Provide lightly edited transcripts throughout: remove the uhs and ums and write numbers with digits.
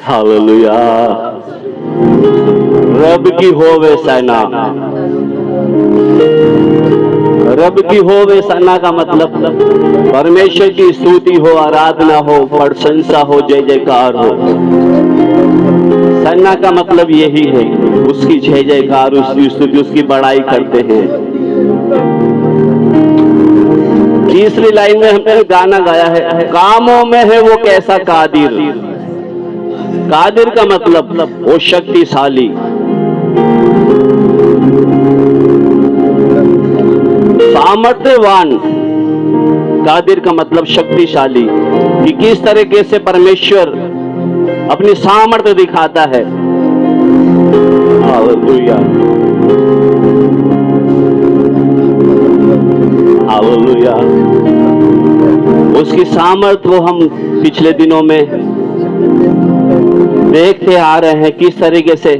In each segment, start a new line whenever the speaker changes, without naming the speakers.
Hallelujah. रब की होवे सेना, रब की होवे सेना का मतलब परमेश्वर की स्तुति हो, आराधना हो, प्रशंसा हो, जय जयकार हो। सेना का मतलब यही है, उसकी जय जयकार, उसकी स्तुति, उसकी बड़ाई करते हैं। तीसरी लाइन में हमने गाना गाया है, कामों में है वो कैसा कादिर। कादिर का मतलब वो शक्तिशाली। सामर्थ्यवान, कादिर का मतलब शक्तिशाली, कि किस तरीके से परमेश्वर अपनी सामर्थ्य दिखाता है। Hallelujah, hallelujah. उसकी सामर्थ्य वो हम पिछले दिनों में देखते आ रहे हैं, किस तरीके से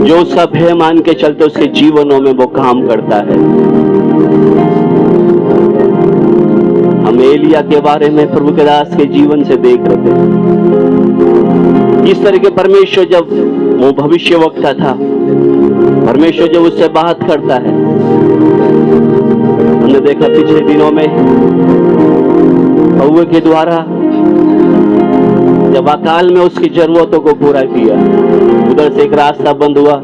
जो उसका भय मान के चलते उसके जीवनों में वो काम करता है। हम एलिया के बारे में प्रभु के दास के जीवन से देख रहे थे, इस तरह के परमेश्वर जब वो भविष्यवक्ता था, परमेश्वर जब उससे बात करता है, हमने देखा पिछले दिनों में कौवे के द्वारा जब अकाल में उसकी जरूरतों को पूरा किया, उधर से एक रास्ता बंद हुआ,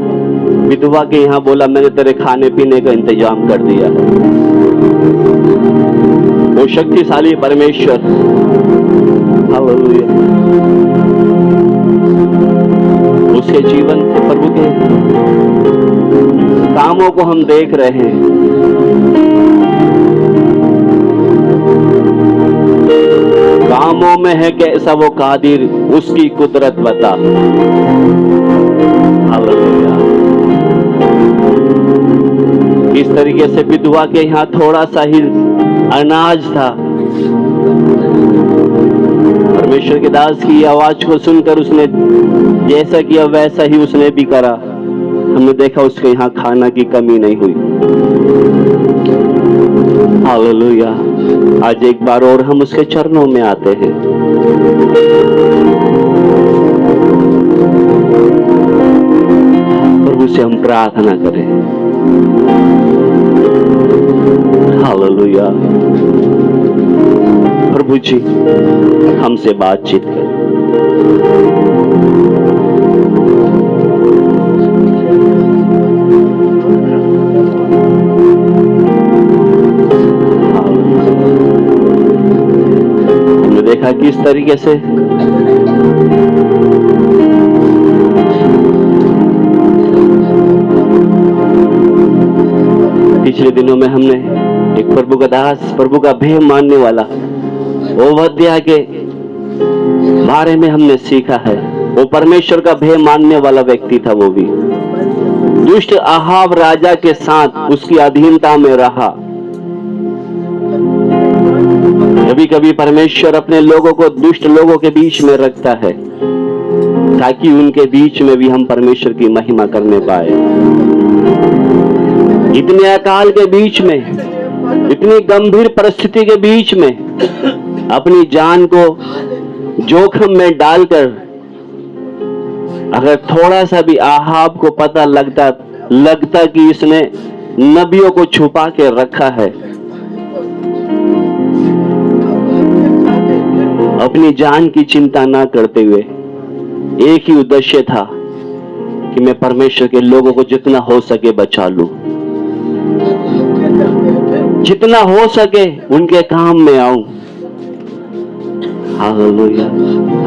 विधवा के यहाँ बोला मैंने तेरे खाने पीने का इंतजाम कर दिया है। वो शक्तिशाली परमेश्वर, हालेलुया, उसके जीवन से प्रभु के कामों को हम देख रहे हैं। कामों में है कैसा वो कादिर, उसकी कुदरत बता। हालेलुया। इस तरीके से विधवा के यहाँ थोड़ा सा ही अनाज था, परमेश्वर के दास की आवाज को सुनकर उसने जैसा किया वैसा ही उसने भी करा। हमने देखा उसके यहाँ खाना की कमी नहीं हुई। हालेलुया। आज एक बार और हम उसके चरणों में आते हैं। प्रभु से हम प्रार्थना करें। हालेलुया। प्रभु जी हमसे बातचीत करें। हमने देखा किस तरीके से पिछले दिनों में हमने एक प्रभु का दास, प्रभु का भय मानने वाला ओबद्याह के बारे में हमने सीखा है। वो परमेश्वर का भय मानने वाला व्यक्ति था। वो भी दुष्ट अहाब राजा के साथ उसकी अधीनता में रहा। कभी कभी परमेश्वर अपने लोगों को दुष्ट लोगों के बीच में रखता है ताकि उनके बीच में भी हम परमेश्वर की महिमा करने पाए। इतने अकाल के बीच में, इतनी गंभीर परिस्थिति के बीच में अपनी जान को जोखिम में डालकर अगर थोड़ा सा भी अहाब को पता लगता कि इसने नबियों को छुपा के रखा है, अपनी जान की चिंता ना करते हुए एक ही उद्देश्य था कि मैं परमेश्वर के लोगों को जितना हो सके बचा लूं, जितना हो सके उनके काम में आऊं। हालेलुया।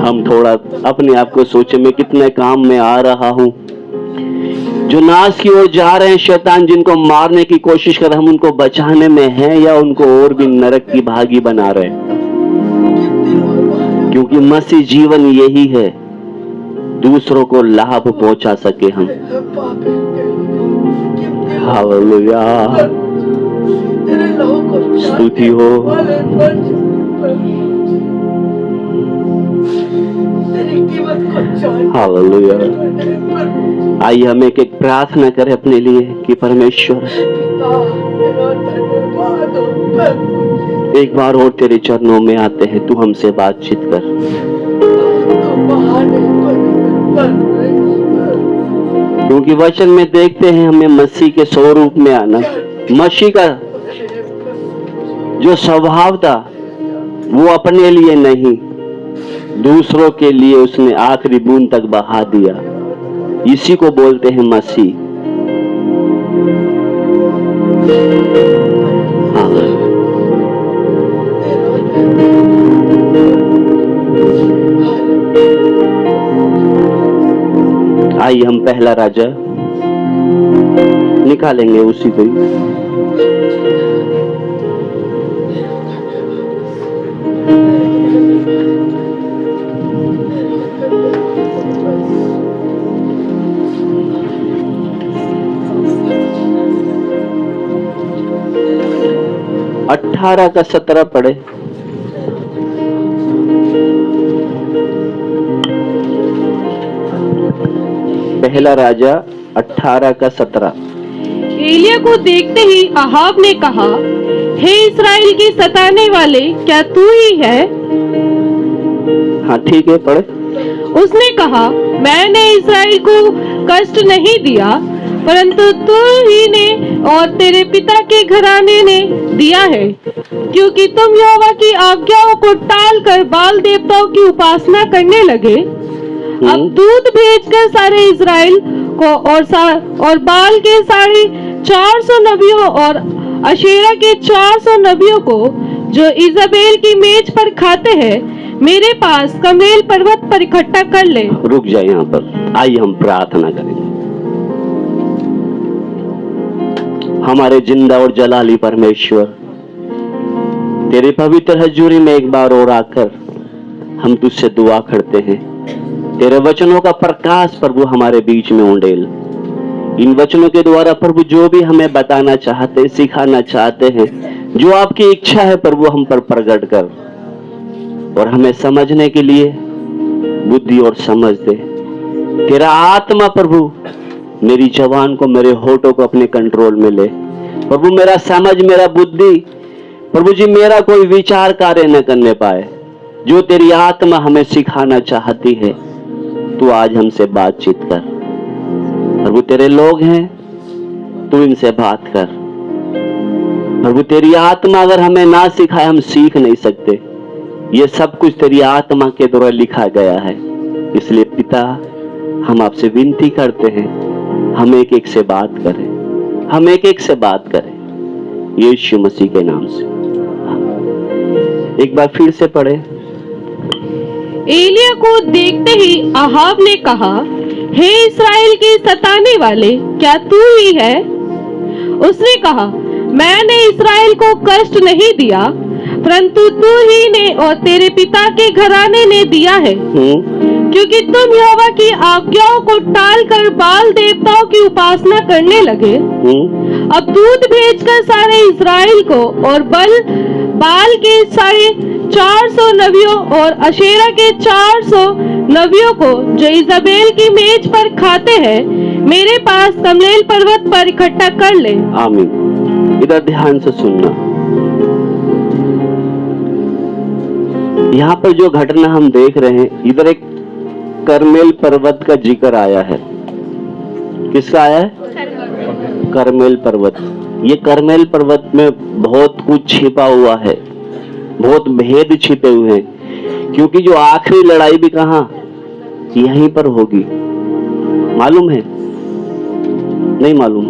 हम थोड़ा अपने आप को सोचे, मैं कितने काम में आ रहा हूं। जो नाश की ओर जा रहे हैं, शैतान जिनको मारने की कोशिश कर रहे हैं, हम उनको बचाने में हैं या उनको और भी नरक की भागी बना रहे हैं? क्योंकि मसीह जीवन यही है, दूसरों को लाभ पहुंचा सके हम। हालेलुया। स्तुति हो। हालेलुया। आइए हम एक प्रार्थना करें अपने लिए कि परमेश्वर एक बार और तेरे चरणों में आते हैं, तू हमसे बातचीत कर। क्योंकि वचन में देखते हैं हमें मसीह के स्वरूप में आना। मसीह का जो स्वभाव था वो अपने लिए नहीं, दूसरों के लिए उसने आखिरी बूंद तक बहा दिया। इसी को बोलते हैं मसीह। आइए हम पहला राजा निकालेंगे उसी को। 18 का 17 पढ़े। पहला राजा 18 का 17।
एलिया को देखते ही अहाब ने कहा, हे इस्राएल के सताने वाले, क्या तू ही है?
हाँ ठीक है, पढ़े।
उसने कहा, मैंने इस्राएल को कष्ट नहीं दिया, परंतु तू ही ने और तेरे पिता के घराने ने दिया है, क्योंकि तुम यहोवा की आज्ञाओं को टालकर बाल देवताओं की उपासना करने लगे। अब दूत भेजकर सारे इस्राएल को और बाल के 450 नबियों और अशेरा के 400 नबियों को, जो इजाबेल की मेज पर खाते हैं, मेरे पास कर्मेल पर्वत पर इकट्ठा कर ले।
रुक जाए यहाँ पर। आइए हम प्रार्थना करेंगे। हमारे जिंदा और जलाली परमेश्वर, तेरे पवित्र हजूरी में एक बार और आकर हम तुझसे दुआ करते हैं। तेरे वचनों का प्रकाश प्रभु हमारे बीच में उंडेल। इन वचनों के द्वारा प्रभु जो भी हमें बताना चाहते, सिखाना चाहते हैं, जो आपकी इच्छा है प्रभु हम पर प्रकट कर, और हमें समझने के लिए बुद्धि और समझ दे। तेरा आत्मा प्रभु मेरी जवान को, मेरे होठों को अपने कंट्रोल में ले प्रभु। मेरा समझ, मेरा बुद्धि प्रभु जी, मेरा कोई विचार कार्य न करने पाए। जो तेरी आत्मा हमें सिखाना चाहती है, तू आज हमसे बातचीत कर प्रभु। तेरे लोग हैं, तू इनसे बात कर प्रभु। तेरी आत्मा अगर हमें ना सिखाए, हम सीख नहीं सकते। ये सब कुछ तेरी आत्मा के द्वारा लिखा गया है। इसलिए पिता, हम आपसे विनती करते हैं, हम एक एक से बात करें, हम एक एक से बात करें, यीशु मसीह के नाम से। एक बार फिर से पढ़े।
एलिया को देखते ही अहाब ने कहा, हे इस्राएल के सताने वाले, क्या तू ही है? उसने कहा, मैंने इस्राएल को कष्ट नहीं दिया, परंतु तू ही ने और तेरे पिता के घराने ने दिया है, क्योंकि तुम यहोवा की आज्ञाओं को टालकर बाल देवताओं की उपासना करने लगे। अब दूत भेजकर सारे इस्राएल को और बाल के 450 नबियों और अशेरा के 400 नबियों को, जो इजाबेल की मेज पर खाते हैं, मेरे पास कर्मेल पर्वत पर इकट्ठा कर ले।
आमीन। इधर ध्यान से सुनना। यहाँ पर जो घटना हम देख रहे हैं, इधर एक कर्मेल पर्वत का जिक्र आया है। किसका आया है? कर्मेल पर्वत। ये कर्मेल पर्वत में बहुत कुछ छिपा हुआ है, बहुत भेद छिपे हुए हैं, क्योंकि जो आखिरी लड़ाई भी कहाँ, यहीं पर होगी। मालूम है? नहीं मालूम?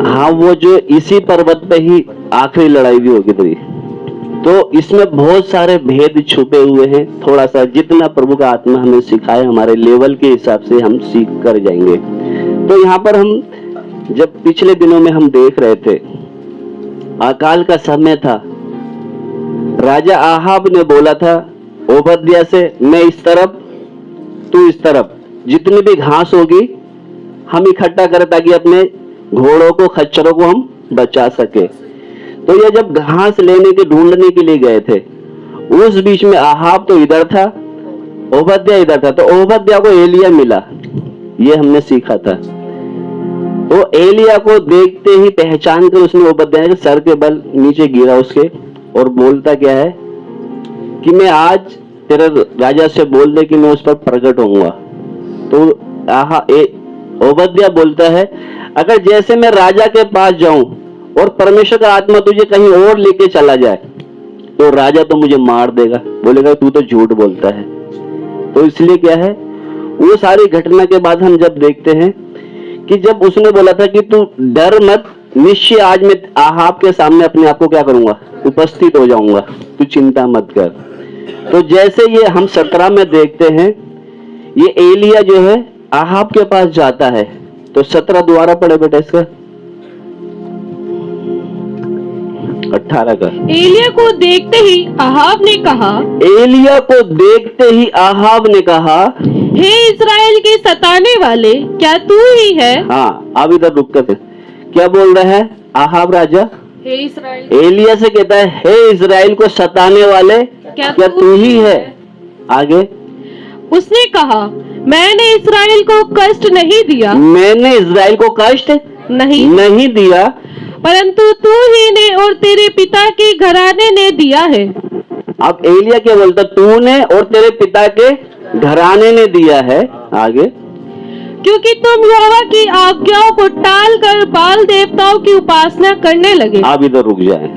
हाँ, वो जो इसी पर्वत पे ही आखिरी लड़ाई भी होगी। तो इसमें बहुत सारे भेद छुपे हुए हैं। थोड़ा सा जितना प्रभु का आत्मा हमें सिखाए, हमारे लेवल के हिसाब से हम सीख कर जाएंगे। तो यहाँ पर हम जब पिछले दिनों में हम देख रहे थे, अकाल का समय था। राजा आहाब ने बोला था ओबद्याह से, मैं इस तरफ, तू इस तरफ, जितनी भी घास होगी हम इकट्ठा करें ताकि अपने घोड़ों को, खच्चरों को हम बचा सके। तो ये जब घास लेने के ढूंढने के लिए गए थे, उस बीच में आहाब तो इधर था, ओबद्याह इधर था। तो ओबद्याह को एलिया मिला, ये हमने सीखा था। वो एलिया को देखते ही पहचान कर उसने ओबद्याह के सर के बल नीचे गिरा उसके, और बोलता क्या है कि मैं आज तेरे राजा से बोल दे कि मैं उस पर प्रकट होऊंगा। तो ओबद्याह बोलता है, अगर जैसे मैं राजा के पास जाऊं और परमेश्वर का आत्मा तुझे कहीं और लेके चला जाए तो राजा तो मुझे मार देगा, बोलेगा तू तो झूठ बोलता है। तो इसलिए क्या है, वो सारी घटना के बाद हम जब देखते हैं कि जब उसने बोला था कि तू डर मत, निश्चय आज मैं आहाब के सामने अपने आप को क्या करूंगा, उपस्थित हो जाऊंगा, तू चिंता मत कर। तो जैसे ये हम 17 में देखते हैं, ये एलिया जो है आहाब के पास जाता है। तो 17 दोबारा पढ़े बेटा इसका, 18 का।
एलिया को देखते ही आहाब ने कहा,
एलिया को देखते ही आहाब ने कहा,
हे इस्राएल के सताने वाले, क्या तू ही है?
हाँ, अब इधर रुक कर क्या बोल रहा है आहाब राजा?
हे इस्राएल,
एलिया से कहता है, हे इस्राएल को सताने वाले, क्या तू ही है? आगे
उसने कहा, मैंने इस्राएल को कष्ट नहीं दिया,
मैंने इस्राएल को कष्ट नहीं दिया,
परंतु तू ही ने और तेरे पिता के घराने ने दिया है।
अब एलिया क्या बोलता, तूने और तेरे पिता के घराने ने दिया है। आगे,
क्योंकि तुम यहोवा की आज्ञाओं को टाल कर बाल देवताओं की उपासना करने लगे।
आप इधर रुक जाए।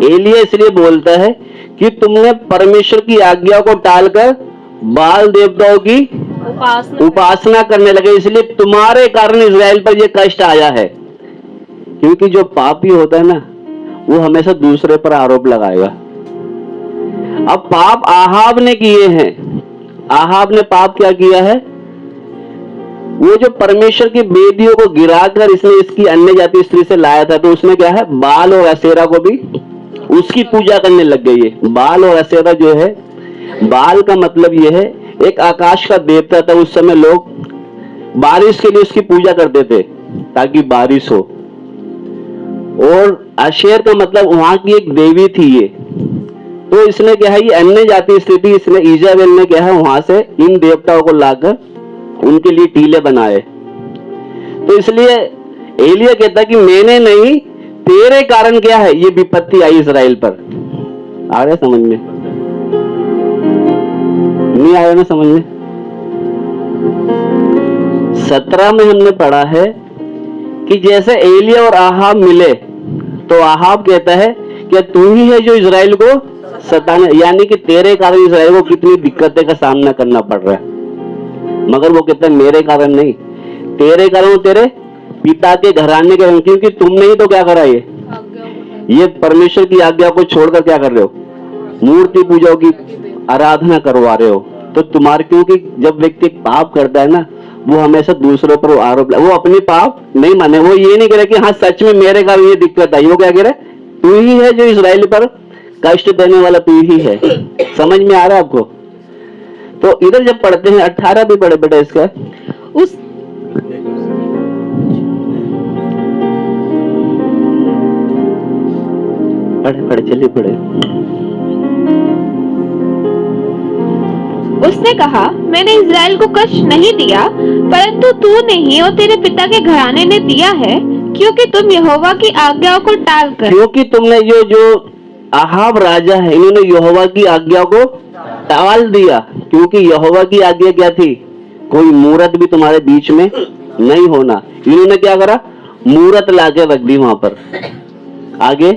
एलिया इसलिए बोलता है कि तुमने परमेश्वर की आज्ञा को टालकर बाल देवताओं की उपासना करने लगे, इसलिए तुम्हारे कारण इस्राएल पर यह कष्ट आया है। क्योंकि जो पापी होता है ना, वो हमेशा दूसरे पर आरोप लगाएगा। अब पाप आहाब ने किए हैं। आहाब ने पाप क्या किया है, वो जो परमेश्वर की वेदियों को गिराकर इसने इसकी अन्य जाति स्त्री से लाया था, तो उसमें क्या है, बाल और असेरा को भी उसकी पूजा करने लग गई है। बाल और असेरा जो है, बाल का मतलब यह है एक आकाश का देवता था। उस समय लोग बारिश के लिए उसकी पूजा करते थे ताकि बारिश हो, और अशेर का मतलब वहां की एक देवी थी ये। तो इसने क्या है, ये अन्य जाति स्थिति, इसने इजाबेल ने क्या है वहां से इन देवताओं को लाकर उनके लिए टीले बनाए। तो इसलिए एलिया कहता कि मैंने नहीं, तेरे कारण क्या है ये विपत्ति आई इस्राएल पर। आ रहा है समझ में? नहीं आया ना समझ में? 17 में हमने पढ़ा है कि जैसे एलिया और आहाब मिले तो आहाब कहता है क्या तू ही है जो इस्राएल को सताने, यानी कि तेरे कारण इस्राएल को कितनी दिक्कतें का सामना करना पड़ रहा है। मगर वो कहता है मेरे कारण नहीं, तेरे कारण, तेरे पिता के घराने के कारण, क्योंकि तुमने ही तो क्या करा, ये परमेश्वर की आज्ञा को छोड़कर क्या कर रहे हो, मूर्ति पूजाओं की आराधना करवा रहे हो। तो तुम्हारे, क्योंकि जब व्यक्ति पाप करता है ना, वो हमेशा दूसरों पर आरोप, वो अपनी पाप नहीं माने। वो ये नहीं कह रहे कि हाँ सच में मेरे कारण ये दिक्कत आई, वो क्या कह रहे, तू ही है जो इस्राएल पर कष्ट देने वाला, तू ही है। समझ में आ रहा है आपको? तो इधर जब पढ़ते हैं 18 भी पढ़े बेटा इसका,
उस
पढ़े चलिए पढ़े।
उसने कहा, मैंने इस्राएल को कष्ट नहीं दिया, परंतु तूने ही और तेरे पिता के घराने ने दिया है, क्योंकि तुम यहोवा की आज्ञाओं को टाल कर,
क्योंकि तुमने ये जो आहाब राजा है, इन्होंने यहोवा की आज्ञा को टाल दिया। क्योंकि यहोवा की आज्ञा क्या थी, कोई मूरत भी तुम्हारे बीच में नहीं होना। इन्होंने क्या करा, मूरत लाके रख दी वहां पर। आगे,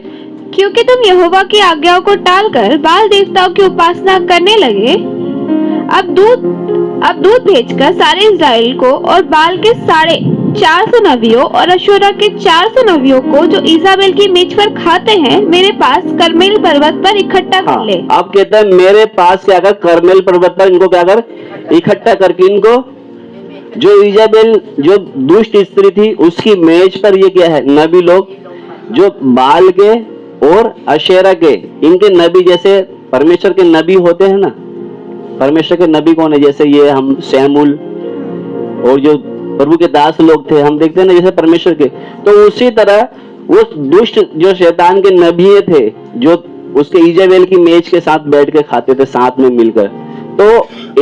क्योंकि तुम यहोवा की आज्ञाओं को टाल कर बाल देवताओं की उपासना करने लगे। अब दूत भेजकर सारे इस्राएल को और बाल के 450 नबियों और अशूरा के 400 नबियों को जो इजाबेल की मेज पर खाते हैं, मेरे पास करमेल पर्वत पर इकट्ठा कर ले।
आप कहते हैं मेरे पास क्या कर, करमेल पर्वत पर इनको क्या कर, इकट्ठा करके इनको, जो इजाबेल जो दुष्ट स्त्री थी उसकी मेज पर, ये क्या है, नबी लोग जो बाल के और अशेरा के, इनके नबी, जैसे परमेश्वर के नबी होते हैं ना, परमेश्वर के नबी कौन है, जैसे ये हम शैमुल और जो प्रभु के दास लोग थे, हम देखते हैं ना जैसे परमेश्वर के, तो उसी तरह वो दुष्ट जो शैतान के नबी थे, जो उसके इजाबेल की मेज के साथ बैठ के खाते थे साथ में मिलकर। तो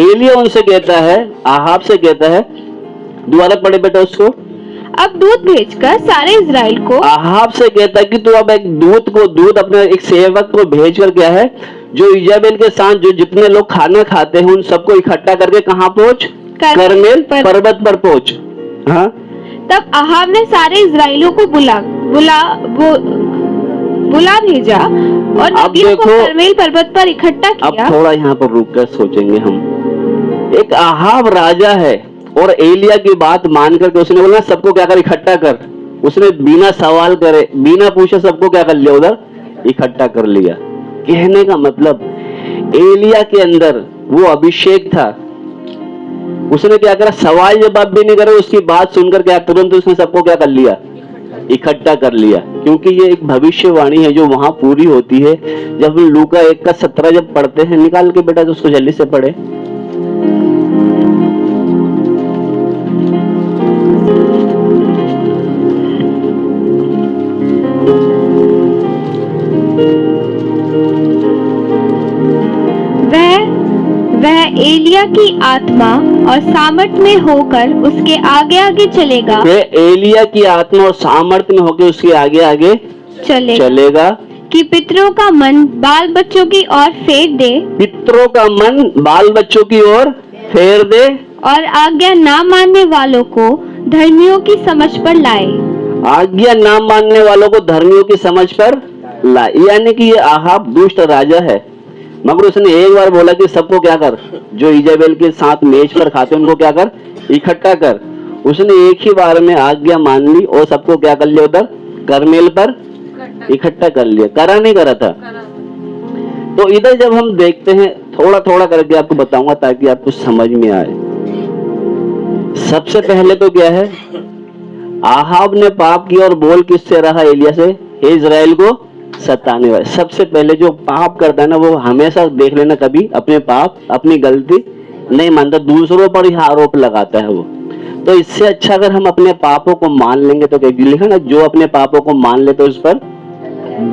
एलिया उनसे कहता है, आहाब से कहता है, दोबारा पढ़े बेटा उसको।
अब दूत भेजकर सारे इजराइल को
आहाब से कहता है कि तू अब एक दूत अपने एक सेवक को भेज कर क्या है, जो इजाबेल के साथ जो जितने लोग खाना खाते हैं उन सबको इकट्ठा करके कहाँ पहुंच, कर्मेल पर्वत पर पहुंच। हाँ,
तब आहाब ने सारे इजराइलियों को बुला भेजा और नबियों को कर्मेल पर्वत पर इकट्ठा किया।
अब थोड़ा यहाँ पर रुक कर सोचेंगे हम। एक आहाब राजा है और एलिया की बात मान करके उसने बोला सबको क्या कर इकट्ठा कर। उसने बिना सवाल करे बिना पूछे सबको क्या कर लिया, उधर इकट्ठा कर लिया। कहने का मतलब एलिया के अंदर वो अभिषेक था। उसने क्या करा, सवाल जवाब भी नहीं करे, उसकी बात सुनकर क्या तुरंत उसने सबको क्या कर लिया, इकट्ठा कर लिया। क्योंकि ये एक भविष्यवाणी है जो वहां पूरी होती है। जब हम लूका 1:17 जब पढ़ते हैं, निकाल के बेटा तो उसको जल्दी से पढ़े।
वह एलिया की आत्मा और सामर्थ में होकर उसके आगे आगे चलेगा।
एलिया की आत्मा और सामर्थ में होकर उसके आगे आगे चलेगा
कि पितरों का मन बाल बच्चों की ओर फेर दे।
पितरों का मन बाल बच्चों की ओर फेर दे
और आज्ञा ना मानने वालों को धर्मियों की समझ पर लाए।
आज्ञा ना मानने वालों को धर्मियों की समझ पर लाए। यानी कि ये आहाब दुष्ट राजा है, मगर उसने एक बार बोला कि सबको क्या कर, जो इजाबेल के साथ मेज पर खाते उनको क्या कर, इकट्ठा कर। उसने एक ही बार में आज्ञा मान ली और सबको क्या कर लिया, उधर कर्मेल पर इकट्ठा कर लिया। करा नहीं करा था। तो इधर जब हम देखते हैं, थोड़ा थोड़ा करके आपको बताऊंगा ताकि आपको समझ में आए। सबसे पहले तो क्या है, आहाब ने पाप किया और बोल किससे रहा, एलिया से, हे इजराइल को सताने वाले। सबसे पहले जो पाप करता है ना, वो हमेशा देख लेना कभी अपने पाप अपनी गलती नहीं मानता, दूसरों पर ही आरोप लगाता है वो। तो इससे अच्छा अगर हम अपने पापों को मान लेंगे तो क्या लिखा ना, जो अपने पापों को मान लेते उस पर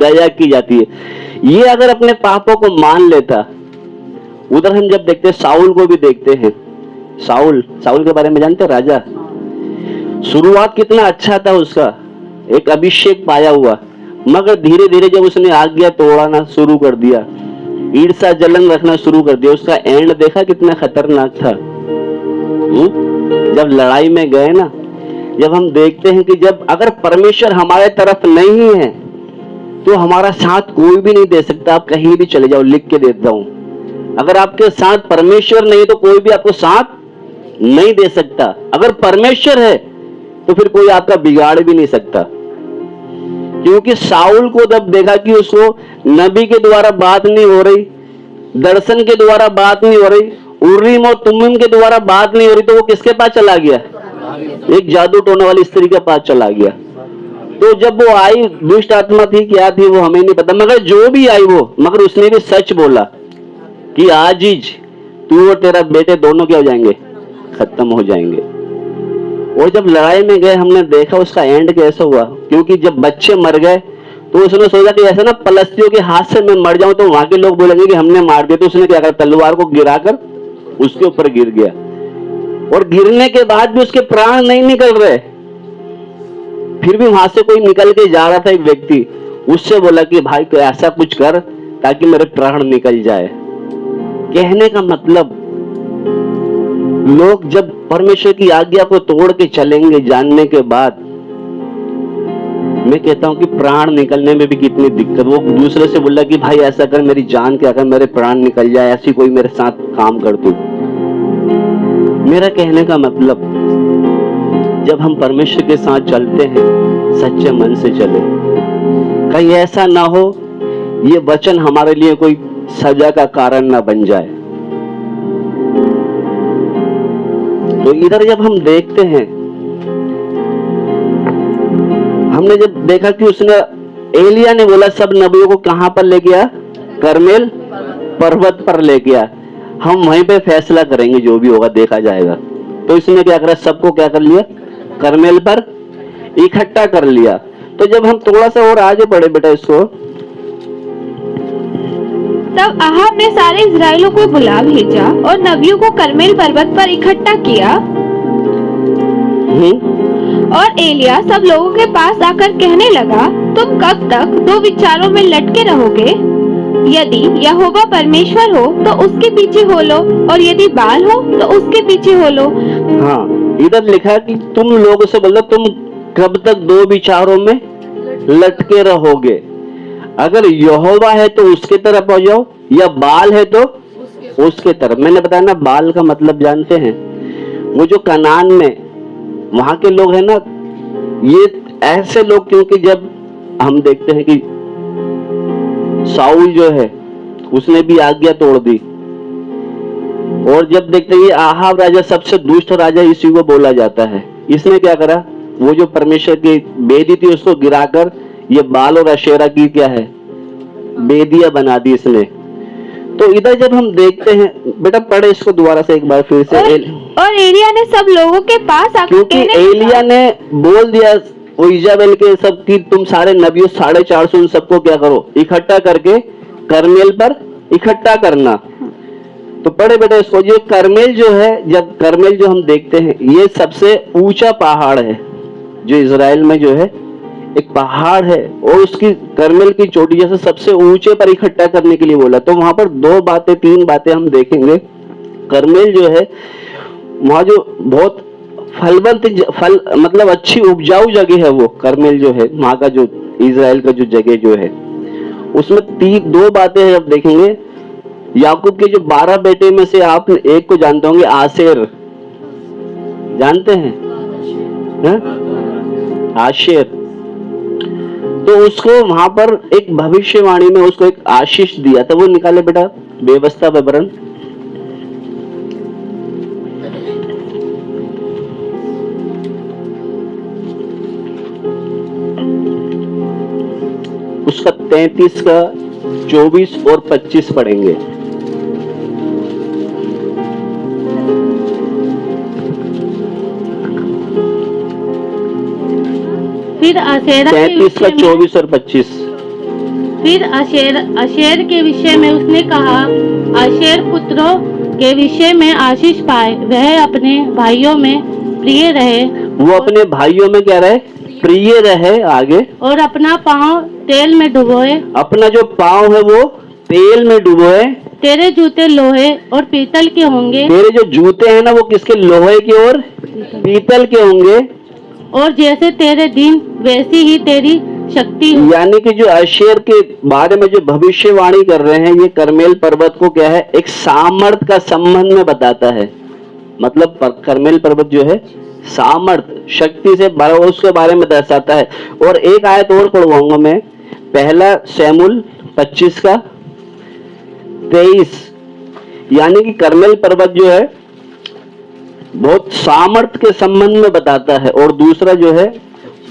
दया की जाती है। ये अगर अपने पापों को मान लेता, उधर हम जब देखते हैं साउल को भी देखते हैं। साउल के बारे में जानते हैं, राजा। शुरुआत कितना अच्छा था उसका, एक अभिषेक पाया हुआ, मगर धीरे धीरे जब उसने आज्ञा तोड़ना शुरू कर दिया, ईर्ष्या जलन रखना शुरू कर दिया, उसका एंड देखा कितना खतरनाक था। जब लड़ाई में गए ना, जब हम देखते हैं कि जब अगर परमेश्वर हमारे तरफ नहीं है तो हमारा साथ कोई भी नहीं दे सकता। आप कहीं भी चले जाओ, लिख के देता हूं, अगर आपके साथ परमेश्वर नहीं तो कोई भी आपको साथ नहीं दे सकता। अगर परमेश्वर है तो फिर कोई आपका बिगाड़ भी नहीं सकता। क्योंकि साउल को जब देखा कि उसको नबी के द्वारा बात नहीं हो रही, दर्शन के द्वारा बात नहीं हो रही, उर्रीम और तुम्मीम के द्वारा बात नहीं हो रही, तो वो किसके पास चला गया, एक जादू टोने वाली स्त्री के पास चला गया। तो जब वो आई, दुष्ट आत्मा थी क्या थी वो हमें नहीं पता, मगर जो भी आई वो, मगर उसने भी सच बोला कि आज ही तू और तेरा बेटे दोनों क्या हो जाएंगे, खत्म हो जाएंगे। और जब लड़ाई में गए, हमने देखा उसका एंड कैसा हुआ। क्योंकि जब बच्चे मर गए तो उसने सोचा कि ऐसा ना पलस्तियों के हाथ से मैं मर जाऊं तो वहां के लोग बोलेंगे कि हमने मार दिया। तो उसने क्या करा, तलवार को गिराकर उसके ऊपर गिर गया, और गिरने के बाद भी उसके प्राण नहीं निकल रहे। फिर भी वहां से कोई निकल के जा रहा था, एक व्यक्ति, उससे बोला कि भाई तो ऐसा कुछ कर ताकि मेरे प्राण निकल जाए। कहने का मतलब, लोग जब परमेश्वर की आज्ञा को तोड़ के चलेंगे जानने के बाद, मैं कहता हूं कि प्राण निकलने में भी कितनी दिक्कत। वो दूसरे से बोला कि भाई ऐसा कर, मेरी जान क्या कर, मेरे प्राण निकल जाए, ऐसी कोई मेरे साथ काम कर तू। मेरा कहने का मतलब, जब हम परमेश्वर के साथ चलते हैं सच्चे मन से चले। कहीं ऐसा ना हो ये वचन हमारे लिए कोई सजा का कारण ना बन जाए। तो इधर जब हम देखते हैं, हमने जब देखा कि उसने, एलिया ने बोला सब नबियों को कहां पर ले गया, कर्मेल पर्वत पर ले गया, हम वहीं पे फैसला करेंगे, जो भी होगा देखा जाएगा। तो इसने क्या करा, सबको क्या कर लिया, कर्मेल पर इकट्ठा कर लिया। तो जब हम थोड़ा सा और आगे बढ़े बेटा इसको,
तब आहाब ने सारे इजराइलों को बुला भेजा और नबियों को कर्मेल पर्वत पर इकट्ठा किया और एलिया सब लोगों के पास आकर कहने लगा, तुम कब तक दो विचारों में लटके रहोगे? यदि यहोवा परमेश्वर हो तो उसके पीछे हो लो, और यदि बाल हो तो उसके पीछे हो लो।
हाँ, इधर लिखा है कि तुम लोगों से बोलो, तुम कब तक दो विचारों में लटके रहोगे? अगर यहोवा है तो उसके तरफ हो जाओ, या बाल है तो उसके तरफ। मैंने बताया ना, बाल का मतलब जानते हैं, वो जो कनान में वहां के लोग हैं ना, ये ऐसे लोग, क्योंकि जब हम देखते हैं कि साउल जो है उसने भी आज्ञा तोड़ दी, और जब देखते हैं ये आहाब राजा सबसे दुष्ट राजा इसी को बोला जाता है, इसने क्या करा, वो जो परमेश्वर की बेदी थी उसको गिराकर ये बाल और अशेरा की क्या है, बेदिया बना दी इसने। तो इधर जब हम देखते हैं, बेटा पढ़े इसको दोबारा से एक बार फिर से।
और एलिया ने सब लोगों के पास आकर
क्योंकि एलिया ने बोल दिया वो इजाबेल के सब की, तुम सारे नबियों 450 उन सबको क्या करो, इकट्ठा करके करमेल पर इकट्ठा करना। तो पढ़े बेटा इसको। ये करमेल जो है, जब करमेल जो हम देखते हैं, ये सबसे ऊंचा पहाड़ है जो इजराइल में जो है एक पहाड़ है, और उसकी करमेल की चोटी जैसे सबसे ऊंचे पर इकट्ठा करने के लिए बोला। तो वहां पर तीन बातें हम देखेंगे। करमेल जो है वहां जो बहुत फल मतलब अच्छी उपजाऊ जगह है, वो करमेल जो है वहां का जो इजराइल का जो जगह जो है, उसमें दो बातें हैं। अब देखेंगे याकूब के जो 12 बेटे में से आप एक को जानते होंगे, आशेर, जानते हैं आशेर। तो उसको वहां पर एक भविष्यवाणी में उसको एक आशीष दिया था। वो निकाले बेटा व्यवस्था विवरण। उसका 33 का 24 और 25 पढ़ेंगे।
फिर आशेरा
33 का 24 और 25।
फिर आशेर के विषय में उसने कहा, आशेर पुत्रों के विषय में आशीष पाए, वह अपने भाइयों में प्रिय रहे।
वो अपने भाइयों में क्या रहे, प्रिय रहे। आगे, और
अपना पाँव तेल में डुबोए,
अपना जो पाँव है वो तेल में डुबोए।
तेरे जूते लोहे और पीतल के होंगे।
तेरे जो जूते हैं ना वो किसके, लोहे के और पीतल के होंगे।
और जैसे तेरे दिन वैसी ही तेरी शक्ति हो।
यानी कि जो आशेर के बारे में जो भविष्यवाणी कर रहे हैं, ये करमेल पर्वत को क्या है, एक सामर्थ का संबंध में बताता है। मतलब करमेल पर्वत जो है सामर्थ, शक्ति से उसके बारे में दर्शाता है। और एक आयत और पढ़वाऊंगा मैं, पहला शमूएल 25 का 23। यानी कि करमेल पर्वत जो है बहुत सामर्थ के संबंध में बताता है। और दूसरा जो है,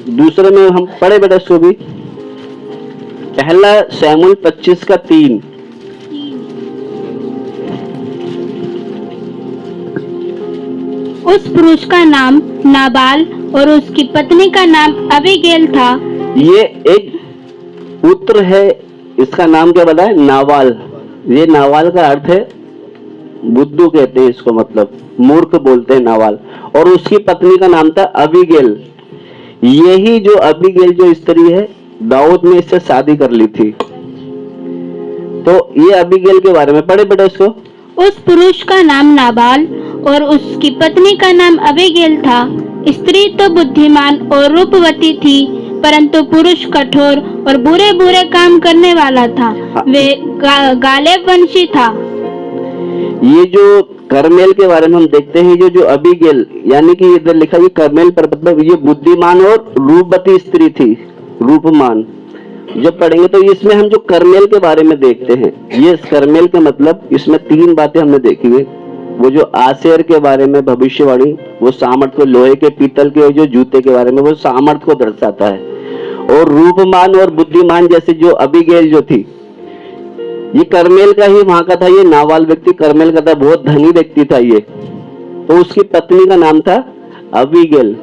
दूसरे में हम पढ़े बेटा इसको भी, पहला शमूएल 25 का 3।
उस पुरुष का नाम नाबाल और उसकी पत्नी का नाम अबीगैल था।
ये एक पुत्र है, इसका नाम क्या बताया, नाबाल। ये नाबाल का अर्थ है बुद्धू कहते हैं इसको, मतलब मूर्ख बोलते हैं नाबाल। और उसकी पत्नी का नाम था अबीगैल। यही जो अबीगैल जो स्त्री है, दाऊद ने इससे शादी कर ली थी। तो ये अबीगैल के बारे में पढ़े बेटा इसको।
उस पुरुष का नाम नाबाल और उसकी पत्नी का नाम अबीगैल था। स्त्री तो बुद्धिमान और रूपवती थी, परंतु पुरुष कठोर और बुरे बुरे काम करने वाला था। वे गालेब वंशी था।
ये जो करमेल के बारे में हम देखते हैं, जो अबीगैल, यानी कि इधर लिखा है करमेल पर्वत पर ये बुद्धिमान और रूपवती स्त्री थी, रूपमान। जब पढ़ेंगे तो इसमें हम जो करमेल के बारे में देखते हैं, ये करमेल का मतलब, इसमें 3 बातें हमने देखी है। वो जो आशेर के बारे में भविष्यवाणी, वो सामर्थ को, लोहे के पीतल के जो जूते के बारे में वो सामर्थ को दर्शाता है। और रूपमान और बुद्धिमान जैसे जो अबीगैल जो थी, ये करमेल का ही वहां का था। ये नाबाल व्यक्ति करमेल का था, बहुत धनी व्यक्ति था ये। तो उसकी पत्नी का नाम था अबीगैल।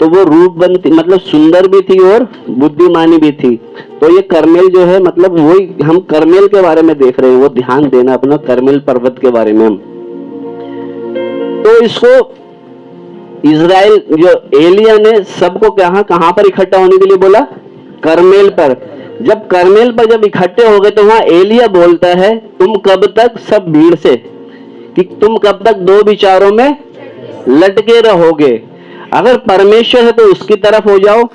तो वो रूपवंती मतलब सुंदर भी थी और बुद्धिमानी भी थी। तो ये करमेल जो है, मतलब वही हम करमेल के बारे में देख रहे हैं। वो ध्यान देना अपना करमेल पर्वत के बारे में हम। तो इसको इजराइल जो एलिया ने सबको कहां पर इकट्ठा होने के लिए बोला? करमेल पर। जब करमेल पर जब इकट्ठे हो गए तो वहां एलिया बोलता है तुम कब तक, सब भीड़ से, कि तुम कब तक दो विचारों में लटके रहोगे? अगर परमेश्वर है तो उसकी तरफ हो जाओ,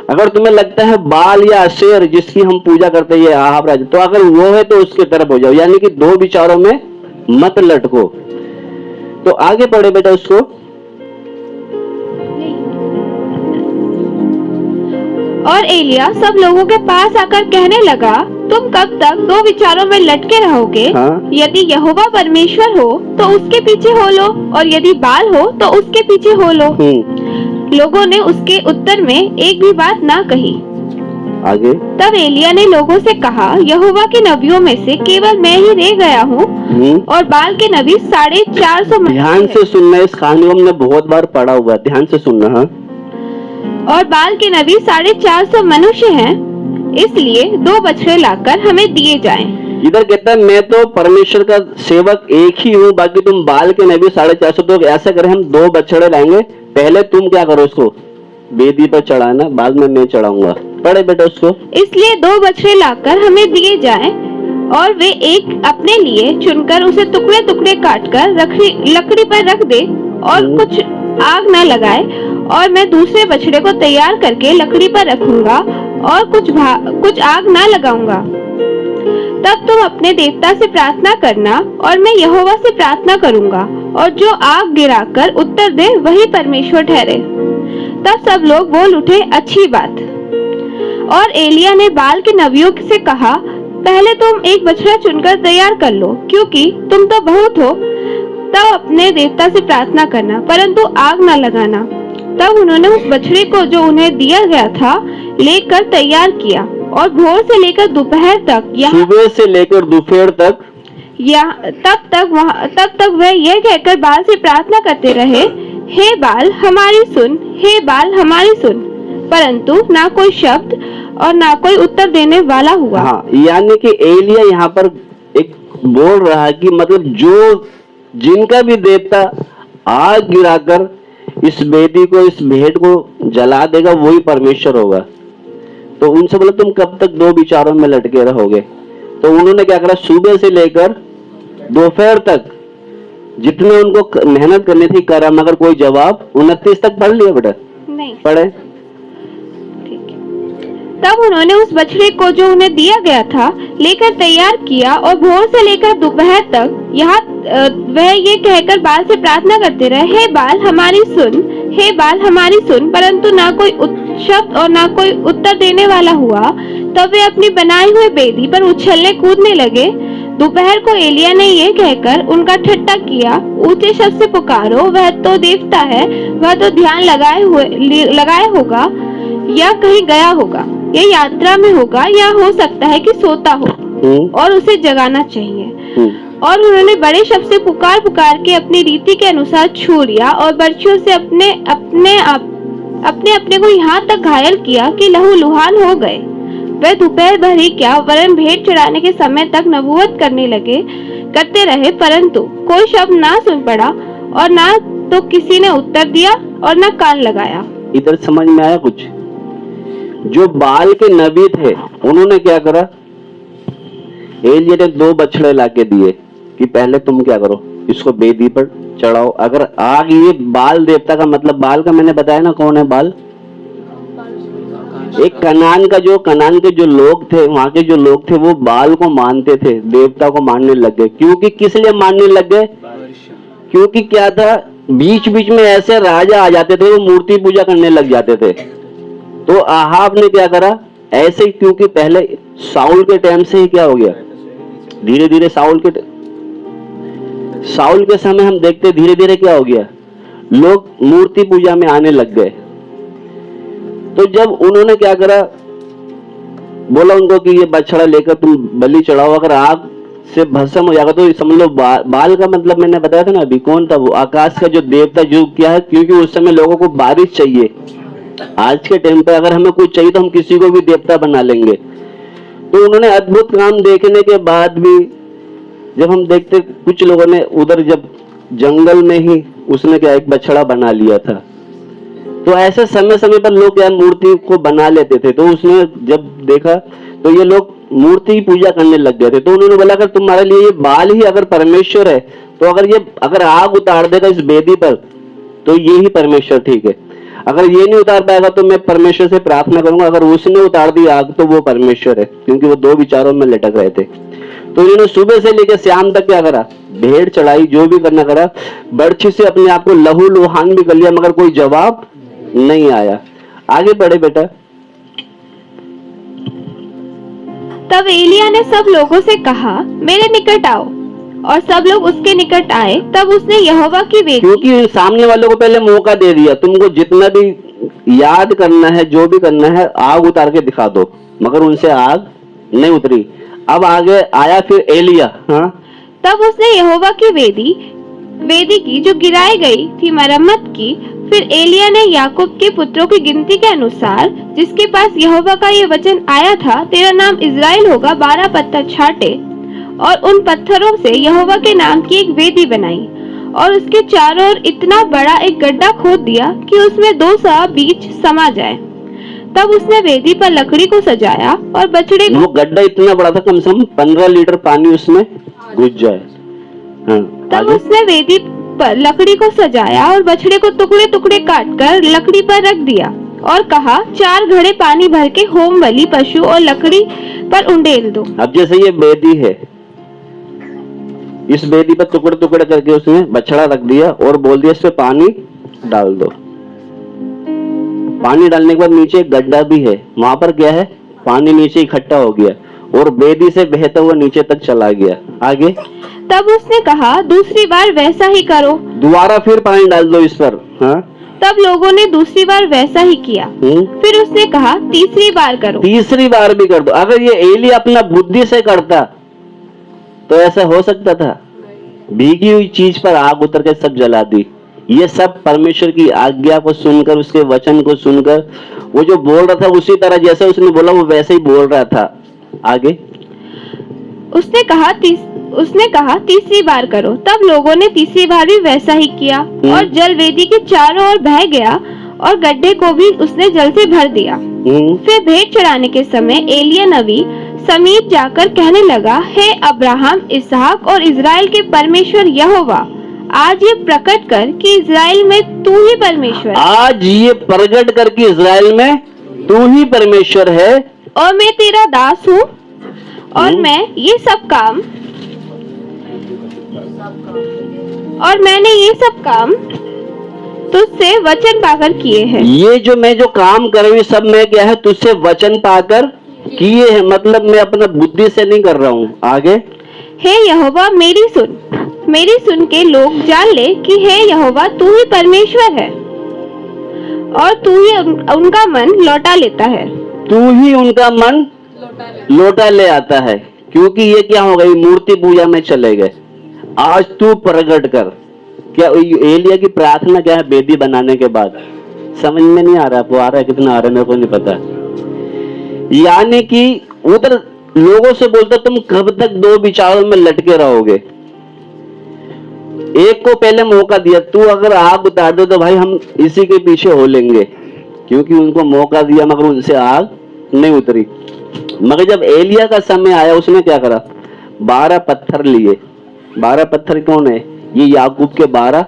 अगर तुम्हें लगता है बाल या अशेर जिसकी हम पूजा करते हैं आहाब राजा, तो अगर वो है तो उसकी तरफ हो जाओ, यानी कि दो विचारों में मत लटको। तो आगे पढ़े बेटा उसको।
और एलिया सब लोगों के पास आकर कहने लगा, तुम कब तक दो विचारों में लटके रहोगे?
हाँ।
यदि यहोवा परमेश्वर हो तो उसके पीछे हो लो, और यदि बाल हो तो उसके पीछे हो लो। लोगों ने उसके उत्तर में एक भी बात ना कही।
आगे।
तब एलिया ने लोगों से कहा, यहोवा के नबियों में से केवल मैं ही रह गया हूँ, और बाल के नबी 450
ध्यान से सुनना, इस कहानी को हमने बहुत बार पढ़ा हुआ, ध्यान से सुनना। हाँ।
और बाल के नबी 450 मनुष्य हैं, इसलिए 2 बछड़े लाकर हमें दिए जाएं।
इधर कहता है मैं तो परमेश्वर का सेवक एक ही हूँ, बाकी तुम बाल के नबी 450। तो ऐसा करें हम 2 बछड़े लाएंगे, पहले तुम क्या करो उसको वेदी पर चढ़ाना, बाद में मैं चढ़ाऊंगा। पढ़े बेटा उसको।
इसलिए 2 बछड़े लाकर हमें दिए जाएं, और वे एक अपने लिए चुनकर उसे टुकड़े टुकड़े काटकर लकड़ी पर रख दे, और कुछ आग न लगाए, और मैं दूसरे बछड़े को तैयार करके लकड़ी पर रखूंगा और कुछ आग न लगाऊंगा। तब तुम अपने देवता से प्रार्थना करना, और मैं यहोवा से प्रार्थना करूंगा, और जो आग गिराकर उत्तर दे वही परमेश्वर ठहरे। तब सब लोग बोल उठे, अच्छी बात। और एलिया ने बाल के नबियों से कहा, पहले तुम एक बछड़ा चुनकर तैयार कर लो, क्योंकि तुम तो बहुत हो। तब अपने देवता से प्रार्थना करना, परंतु आग न लगाना। तब उन्होंने उस बछड़े को जो उन्हें दिया गया था लेकर तैयार किया, और भोर से लेकर दोपहर तक,
सुबह से लेकर दोपहर तक,
तब तक वह यह कहकर बाल से प्रार्थना करते रहे, हे बाल हमारी सुन, हे बाल हमारी सुन। परंतु ना कोई शब्द और ना कोई उत्तर देने वाला हुआ।
हाँ, यानी कि एलिया यहाँ पर एक बोल रहा है कि मतलब जो जिनका भी देवता आग गिराकर इस वेदी को, इस भेंट को जला देगा, वही परमेश्वर होगा। तो उनसे बोला तुम कब तक 2 विचारों में लटके रहोगे? तो उन्होंने क्या करा, सुबह से लेकर दोपहर तक जितने उनको मेहनत करनी थी करा, मगर कोई जवाब। 29 तक पढ़ लिया बेटा?
नहीं
पढ़े।
तब उन्होंने उस बछड़े को जो उन्हें दिया गया था लेकर तैयार किया, और भोर से लेकर दोपहर तक वह ये कहकर बाल से प्रार्थना करते रहे, हे बाल हमारी सुन, हे बाल हमारी सुन। परंतु ना कोई शब्द और ना कोई उत्तर देने वाला हुआ। तब वे अपनी बनाई हुई बेदी पर उछलने कूदने लगे। दोपहर को एलिया ने ये कहकर उनका ठट्ठा किया, ऊंचे शब्द से पुकारो, वह तो देवता है, वह तो ध्यान लगाए होगा या कहीं गया होगा, या यात्रा में होगा, या हो सकता है कि सोता हो, और उसे जगाना चाहिए। और उन्होंने बड़े शब्द से पुकार के अपनी रीति के अनुसार छू लिया, और बर्छियों से अपने को यहाँ तक घायल किया कि लहूलुहान हो गए। वे दोपहर भर ही क्या वरन भेंट चढ़ाने के समय तक नबूवत करते रहे, परंतु कोई शब्द ना सुन पड़ा, और ना तो किसी ने उत्तर दिया और ना कान लगाया।
इधर समझ में आया कुछ? जो बाल के नबी थे उन्होंने क्या करा, एलिया ने 2 बछड़े लाके दिए कि पहले तुम क्या करो, इसको वेदी पर चढ़ाओ। अगर आग, ये बाल देवता का मतलब, बाल का मैंने बताया ना कौन है बाल? एक कनान के जो लोग थे, वहां के जो लोग थे, वो बाल को मानते थे, देवता को मानने लग गए। क्योंकि किस लिए मानने लग गए? क्योंकि क्या था, बीच बीच में ऐसे राजा आ जाते थे, वो मूर्ति पूजा करने लग जाते थे। तो आहाब ने क्या करा ऐसे, क्योंकि पहले साउल के टाइम से ही क्या हो गया, धीरे धीरे साउल के समय हम देखते धीरे धीरे क्या हो गया, लोग मूर्ति पूजा में आने लग गए। तो जब उन्होंने क्या करा, बोला उनको कि ये बछड़ा लेकर तुम बलि चढ़ाओ, अगर आग से भस्म हो जाएगा तो समझ लो। बाल का मतलब मैंने बताया था ना अभी, कौन था वो? आकाश का जो देवता। जो क्या है, क्योंकि उस समय लोगों को बारिश चाहिए। आज के टाइम पे अगर हमें कुछ चाहिए तो हम किसी को भी देवता बना लेंगे। तो उन्होंने अद्भुत काम देखने के बाद भी, जब हम देखते कुछ लोगों ने उधर जब जंगल में ही उसने क्या एक बछड़ा बना लिया था, तो ऐसे समय समय पर लोग यार मूर्ति को बना लेते थे। तो उसने जब देखा तो ये लोग मूर्ति की पूजा करने लग गए थे। तो उन्होंने बोला अगर तुम्हारे लिए ये बाल ही अगर परमेश्वर है तो अगर आग उतार देगा इस वेदी पर तो ये ही परमेश्वर ठीक है। अगर ये नहीं उतार पाएगा तो मैं परमेश्वर से प्रार्थना करूंगा, अगर उसने उतार दी आग तो वो परमेश्वर है, क्योंकि वो दो विचारों में लटक रहे थे। तो इन्होंने सुबह से लेकर शाम तक क्या करा, भेड़ चढ़ाई, जो भी करना करा, बर्छी से अपने आप को लहू लुहान भी कर लिया, मगर कोई जवाब नहीं आया। आगे बढ़े बेटा।
तब एलिया ने सब लोगों से कहा, मेरे निकट आओ, और सब लोग उसके निकट आए। तब उसने यहोवा की वेदी,
क्योंकि सामने वालों को पहले मौका दे दिया, तुमको जितना भी याद करना है, जो भी करना है, आग उतार के दिखा दो, मगर उनसे आग नहीं उतरी। अब आगे आया फिर एलिया। हाँ,
तब उसने यहोवा की वेदी की जो गिराई गई थी मरम्मत की। फिर एलिया ने याकूब के पुत्रों की गिनती के अनुसार, जिसके पास यहोवा का ये वचन आया था, तेरा नाम इज़राइल होगा, 12 पत्थर छाटे और उन पत्थरों से यहोवा के नाम की एक वेदी बनाई और उसके चारों ओर इतना बड़ा एक गड्ढा खोद दिया कि उसमें 2 सआ बीज समा जाए। तब उसने वेदी पर लकड़ी को सजाया और बछड़े को,
वो गड्ढा इतना बड़ा था, कम से कम 15 लीटर पानी उसमें घुस जाए। हाँ,
तब उसने वेदी पर लकड़ी को सजाया और बछड़े को टुकड़े टुकड़े काटकर लकड़ी पर रख दिया और कहा, 4 घड़े पानी भर के होम बलि पशु और लकड़ी पर उंडेल दो।
अब जैसे ये वेदी है, इस वेदी पर टुकड़े टुकड़े करके उसने बछड़ा रख दिया और बोल दिया इस पे पानी डाल दो। पानी डालने के बाद नीचे एक गड्ढा भी है, वहां पर क्या है, पानी नीचे इकट्ठा हो गया और वेदी से बहता हुआ नीचे तक चला गया। आगे,
तब उसने कहा, दूसरी बार वैसा ही करो,
दोबारा फिर पानी डाल दो इस पर। हाँ,
तब लोगों ने दूसरी बार वैसा ही किया। फिर उसने कहा, तीसरी बार करो,
तीसरी बार भी कर दो। अगर ये एलिया अपना बुद्धि से करता तो ऐसा हो सकता था? भीगी हुई चीज पर आग उतर के सब जला दी। ये सब परमेश्वर की आज्ञा को सुनकर, उसके वचन को सुनकर, वो जो बोल रहा था उसी तरह जैसे उसने बोला वो वैसे ही बोल रहा था। आगे,
उसने कहा तीसरी बार करो। तब लोगों ने तीसरी बार भी वैसा ही किया और जल वेदी के चारों ओर बह गया और गड्ढे को भी उसने जल से भर दिया। फिर भेंट चढ़ाने के समय एलिया नबी समीप जाकर कहने लगा, हे अब्राहम, इसहाक और इज़राइल के परमेश्वर यहोवा, आज ये प्रकट कर कि इज़राइल में तू ही परमेश्वर,
आज ये प्रकट कर कि इज़राइल में तू ही परमेश्वर है
और मैं तेरा दास हूँ और मैंने ये सब काम तुझसे वचन पाकर किए हैं।
ये जो मैं जो काम कर रही हूँ सब मैं क्या है, तुझसे वचन पाकर किए हैं, मतलब मैं अपना बुद्धि से नहीं कर रहा हूँ। आगे,
हे यहोवा, मेरी सुन के लोग जान ले कि हे यहोवा, तू ही परमेश्वर है और तू ही उनका मन लौटा लेता है।
तू ही उनका मन लौटा ले आता है, क्योंकि ये क्या हो गई, मूर्ति पूजा में चले गए। आज तू प्रकट कर। क्या एलिया की प्रार्थना क्या है वेदी बनाने के बाद? समझ में नहीं आ रहा, आपको आ रहा है? कितना आ रहा है मेरे को नहीं पता। यानी कि उधर लोगों से बोलता, तुम कब तक 2 विचारों में लटके रहोगे? एक को पहले मौका दिया, तू अगर आग उतार दो तो भाई हम इसी के पीछे हो लेंगे, क्योंकि उनको मौका दिया मगर उनसे आग नहीं उतरी। मगर जब एलिया का समय आया उसने क्या करा, 12 पत्थर लिए। 12 पत्थर कौन है? ये याकूब के 12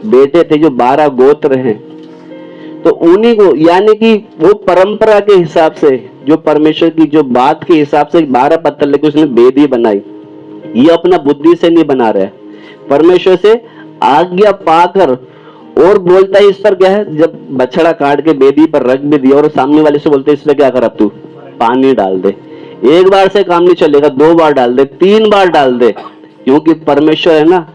बेटे थे, जो 12 गोत्र हैं। तो उन्हीं को, यानी कि वो परंपरा के हिसाब से, जो परमेश्वर की जो बात के हिसाब से 12 पत्थर लेके उसने वेदी बनाई। ये अपना बुद्धि से नहीं बना रहा है, परमेश्वर से आज्ञा पाकर। और बोलता है इस पर क्या है, जब बछड़ा काट के वेदी पर रख भी दिया और सामने वाले से बोलते इस पर क्या कर, अब तू पानी डाल दे। 1 बार से काम नहीं चलेगा, 2 बार डाल दे, 3 बार डाल दे, क्योंकि परमेश्वर है ना,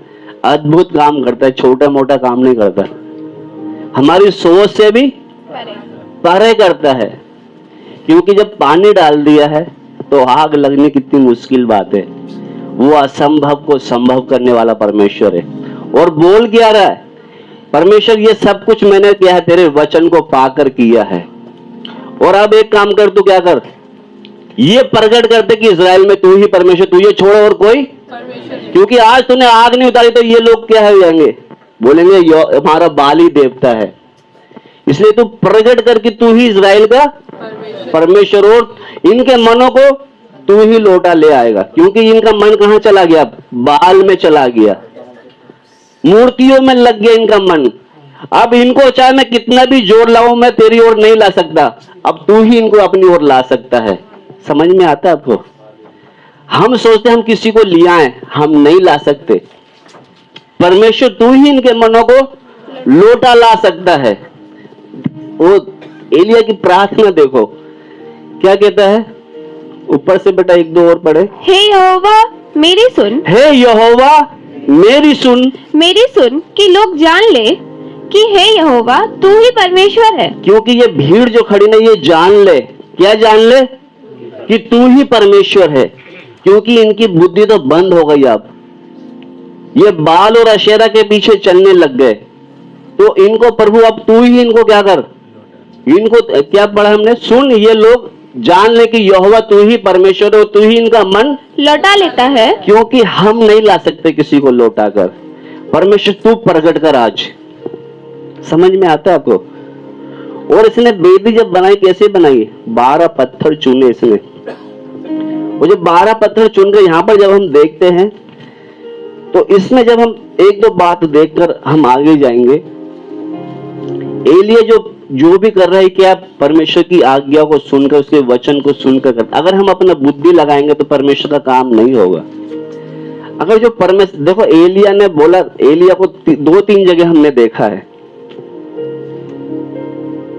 अद्भुत काम करता है, छोटा मोटा काम नहीं करता, हमारी सोच से भी परे करता है। क्योंकि जब पानी डाल दिया है तो आग लगने कितनी मुश्किल बात है। वो असंभव को संभव करने वाला परमेश्वर है। और बोल क्या रहा है परमेश्वर, ये सब कुछ मैंने क्या है, तेरे वचन को पाकर किया है। और अब एक काम कर, तू क्या कर, ये प्रकट करते कि इज़राइल में तू ही परमेश्वर, तू ये छोड़ो और कोई, क्योंकि आज तूने आग नहीं उतारी तो ये लोग क्या है जाएंगे, बोलेंगे हमारा बाली देवता है। इसलिए तू प्रकट कर कि तू ही इजराइल का परमेश्वर, और इनके मनों को तू ही लौटा ले आएगा, क्योंकि इनका मन कहां चला गया? बाल में चला गया, मूर्तियों में लग गया इनका मन। अब इनको चाहे मैं कितना भी जोर लाऊं, मैं तेरी ओर नहीं ला सकता, अब तू ही इनको अपनी ओर ला सकता है। समझ में आता है आपको? हम सोचते हम किसी को लिया है, हम नहीं ला सकते। परमेश्वर तू ही इनके मनों को लौटा ला सकता है। वो एलिया की प्रार्थना देखो क्या कहता है, ऊपर से बेटा एक दो और पढ़े।
हे यहोवा मेरी सुन,
हे यहोवा मेरी सुन,
मेरी सुन कि लोग जान ले कि हे यहोवा तू ही परमेश्वर है।
क्योंकि ये भीड़ जो खड़ी ना, ये जान ले, क्या जान ले? कि तू ही परमेश्वर है, क्योंकि इनकी बुद्धि तो बंद हो गई। अब ये बाल और अशेरा के पीछे चलने लग गए, तो इनको प्रभु अब तू ही इनको क्या कर, इनको क्या पढ़ा हमने, सुन ये लोग जान ले कि यहोवा तू ही परमेश्वर है और तू ही इनका मन
लौटा लेता है।
क्योंकि हम नहीं ला सकते किसी को लौटा कर। परमेश्वर तू प्रकट कर आज। समझ में आता है आपको? और इसने वेदी जब बनाई, कैसे बनाई? 12 पत्थर चुने इसने। वो जब 12 पत्थर चुन के यहाँ पर जब हम देखते हैं, तो इसमें जब हम एक दो बात देखकर हम आगे जाएंगे। एलिया जो भी कर रहा है, क्या परमेश्वर की आज्ञा को सुनकर, उसके वचन को सुनकर करता। अगर हम अपना बुद्धि लगाएंगे तो परमेश्वर का काम नहीं होगा। अगर जो परमेश्वर, देखो एलिया ने बोला, एलिया को 2-3 जगह हमने देखा है,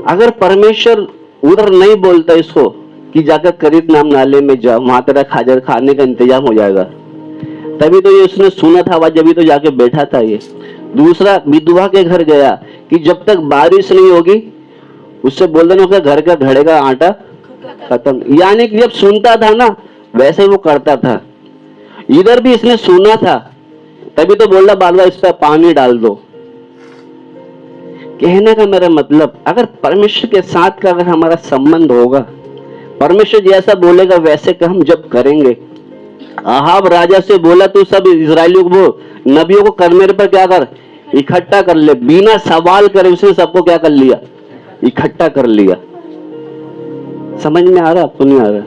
अगर परमेश्वर उधर नहीं बोलता इसको कि जाकर करीत नाम नाले में जाओ, वहां तेरा खाजर खाने का इंतजाम हो जाएगा, तभी तो ये उसने सुना था आवाज, जब तो जाके बैठा था ये। दूसरा, विधवा के घर गया कि जब तक बारिश नहीं होगी उससे बोल देना उसका घर का घड़े का आटा खत्म। यानी कि जब सुनता था ना, वैसे ही वो करता था। इधर भी इसने सुना था, तभी तो बोल रहा बालवा इस पर पानी डाल दो। कहने का मेरा मतलब, अगर परमेश्वर के साथ का अगर हमारा संबंध होगा, परमेश्वर जैसा बोलेगा वैसे का हम जब करेंगे। आहाब राजा से बोला तू सब इजरायलियों को, नबियों को कर्मेल पर क्या कर, इकट्ठा कर ले। बिना सवाल करे उसने सबको क्या कर लिया, इकट्ठा कर लिया। समझ में आ रहा आपको? नहीं आ रहा?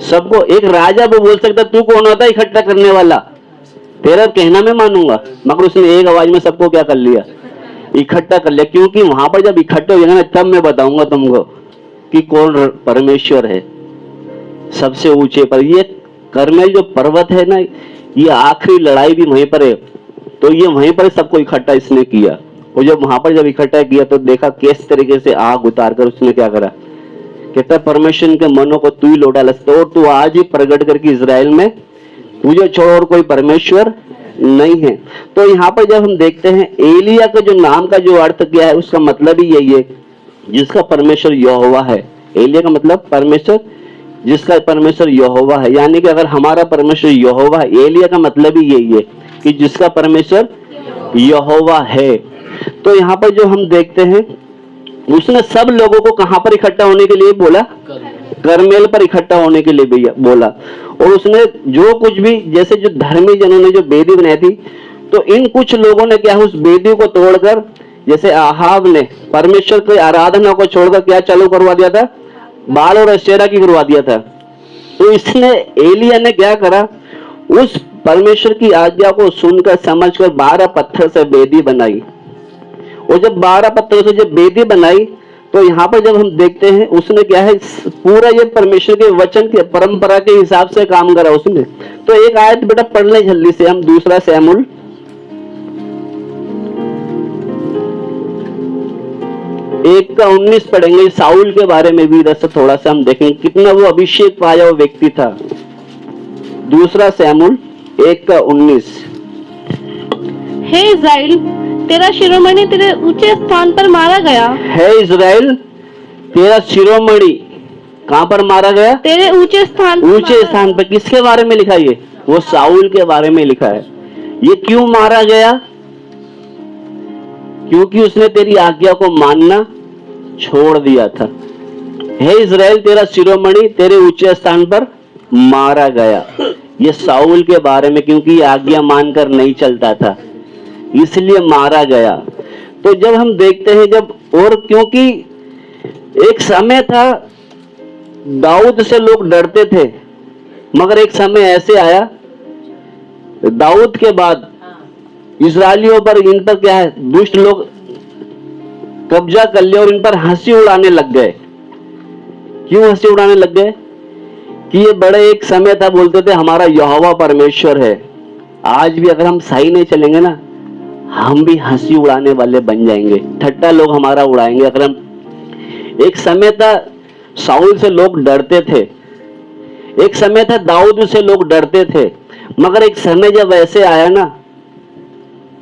सबको, एक राजा वो बोल सकता तू कौन होता है इकट्ठा करने वाला, तेरा कहना मैं मानूंगा, मगर उसने एक आवाज में सबको क्या कर लिया, इकट्ठा कर लिया। क्योंकि वहां पर जब इकट्ठे हो जाएंगे ना, तब मैं बताऊंगा तुमको कि कौन परमेश्वर है सबसे ऊंचे पर। ये कर्मेल जो पर्वत है ना, ये आखिरी लड़ाई भी वहीं पर है, तो ये वहीं पर सबको इकट्ठा इसने किया। और जब वहां पर जब इकट्ठा किया तो देखा किस तरीके से आग उतार कर उसने क्या करा, कहता परमेश्वर के मनों को तू ही लौटा सकता, और तू आज ही प्रकट करके इजराइल में तुझे छोड़ और कोई परमेश्वर नहीं है। तो यहाँ पर जब हम देखते हैं एलिया का जो नाम का जो अर्थ क्या है, उसका मतलब ही यही है जिसका परमेश्वर यहोवा है। एलिया का मतलब परमेश्वर, जिसका परमेश्वर यहोवा है। यानी कि अगर हमारा परमेश्वर यहोवा है, एलिया का मतलब ही यही है कि जिसका परमेश्वर यहोवा है। तो यहाँ पर जो हम देखते हैं, उसने सब लोगों को कहां पर इकट्ठा होने के लिए बोला, कर्मेल पर इकट्ठा होने के लिए बोला। और उसने जो कुछ भी, जैसे जो धर्मी जनों ने जो वेदी बनाई थी, तो इन कुछ लोगों ने क्या उस वेदी को तोड़कर, जैसे आहाब ने परमेश्वर की आराधना को छोड़कर क्या चालू करवा दिया था, बाल और अशेरा की करवा दिया था। तो इसने, एलिया ने क्या करा, उस परमेश्वर की आज्ञा को सुनकर समझकर 12 पत्थर से वेदी बनाई। और जब 12 पत्थरों से जब वेदी बनाई, तो यहाँ पर जब हम देखते हैं उसने क्या है, पूरा ये परमेश्वर के वचन के परंपरा के हिसाब से काम करा उसने। तो एक आयत बेटा पढ़ ले जल्दी से हम, 2 शमूएल 1:19 पढ़ेंगे। साउल के बारे में भी रस थोड़ा सा हम देखेंगे, कितना वो अभिषेक पाया वो व्यक्ति था। 2 शमूएल 1:19।
हे इज़राइल, तेरा शिरोमणि तेरे ऊंचे स्थान पर मारा गया।
है इज़राइल, तेरा शिरोमणि कहां पर मारा गया,
तेरे ऊंचे स्थान पर।
ऊंचे स्थान पर। किसके बारे में लिखा है? वो साउल के बारे में लिखा है। ये क्यों मारा गया? क्योंकि उसने तेरी आज्ञा को मानना छोड़ दिया था। हे इज़राइल, तेरा शिरोमणि तेरे ऊंचे स्थान पर मारा गया। ये साउल के बारे में, क्योंकि ये आज्ञा मानकर नहीं चलता था, इसलिए मारा गया। तो जब हम देखते हैं जब, और क्योंकि एक समय था दाऊद से लोग डरते थे, मगर एक समय ऐसे आया दाऊद के बाद इस्राएलियों पर, इन पर क्या है, दुष्ट लोग कब्जा कर लिया और इन पर हंसी उड़ाने लग गए। क्यों हंसी उड़ाने लग गए? कि ये बड़े एक समय था बोलते थे हमारा यहोवा परमेश्वर है। आज भी अगर हम सही नहीं चलेंगे ना, हम भी हंसी उड़ाने वाले बन जाएंगे, ठट्टा लोग हमारा उड़ाएंगे। अगर हम, एक समय था शाऊल से लोग डरते थे, एक समय था दाऊद से लोग डरते थे, मगर एक समय जब ऐसे आया ना,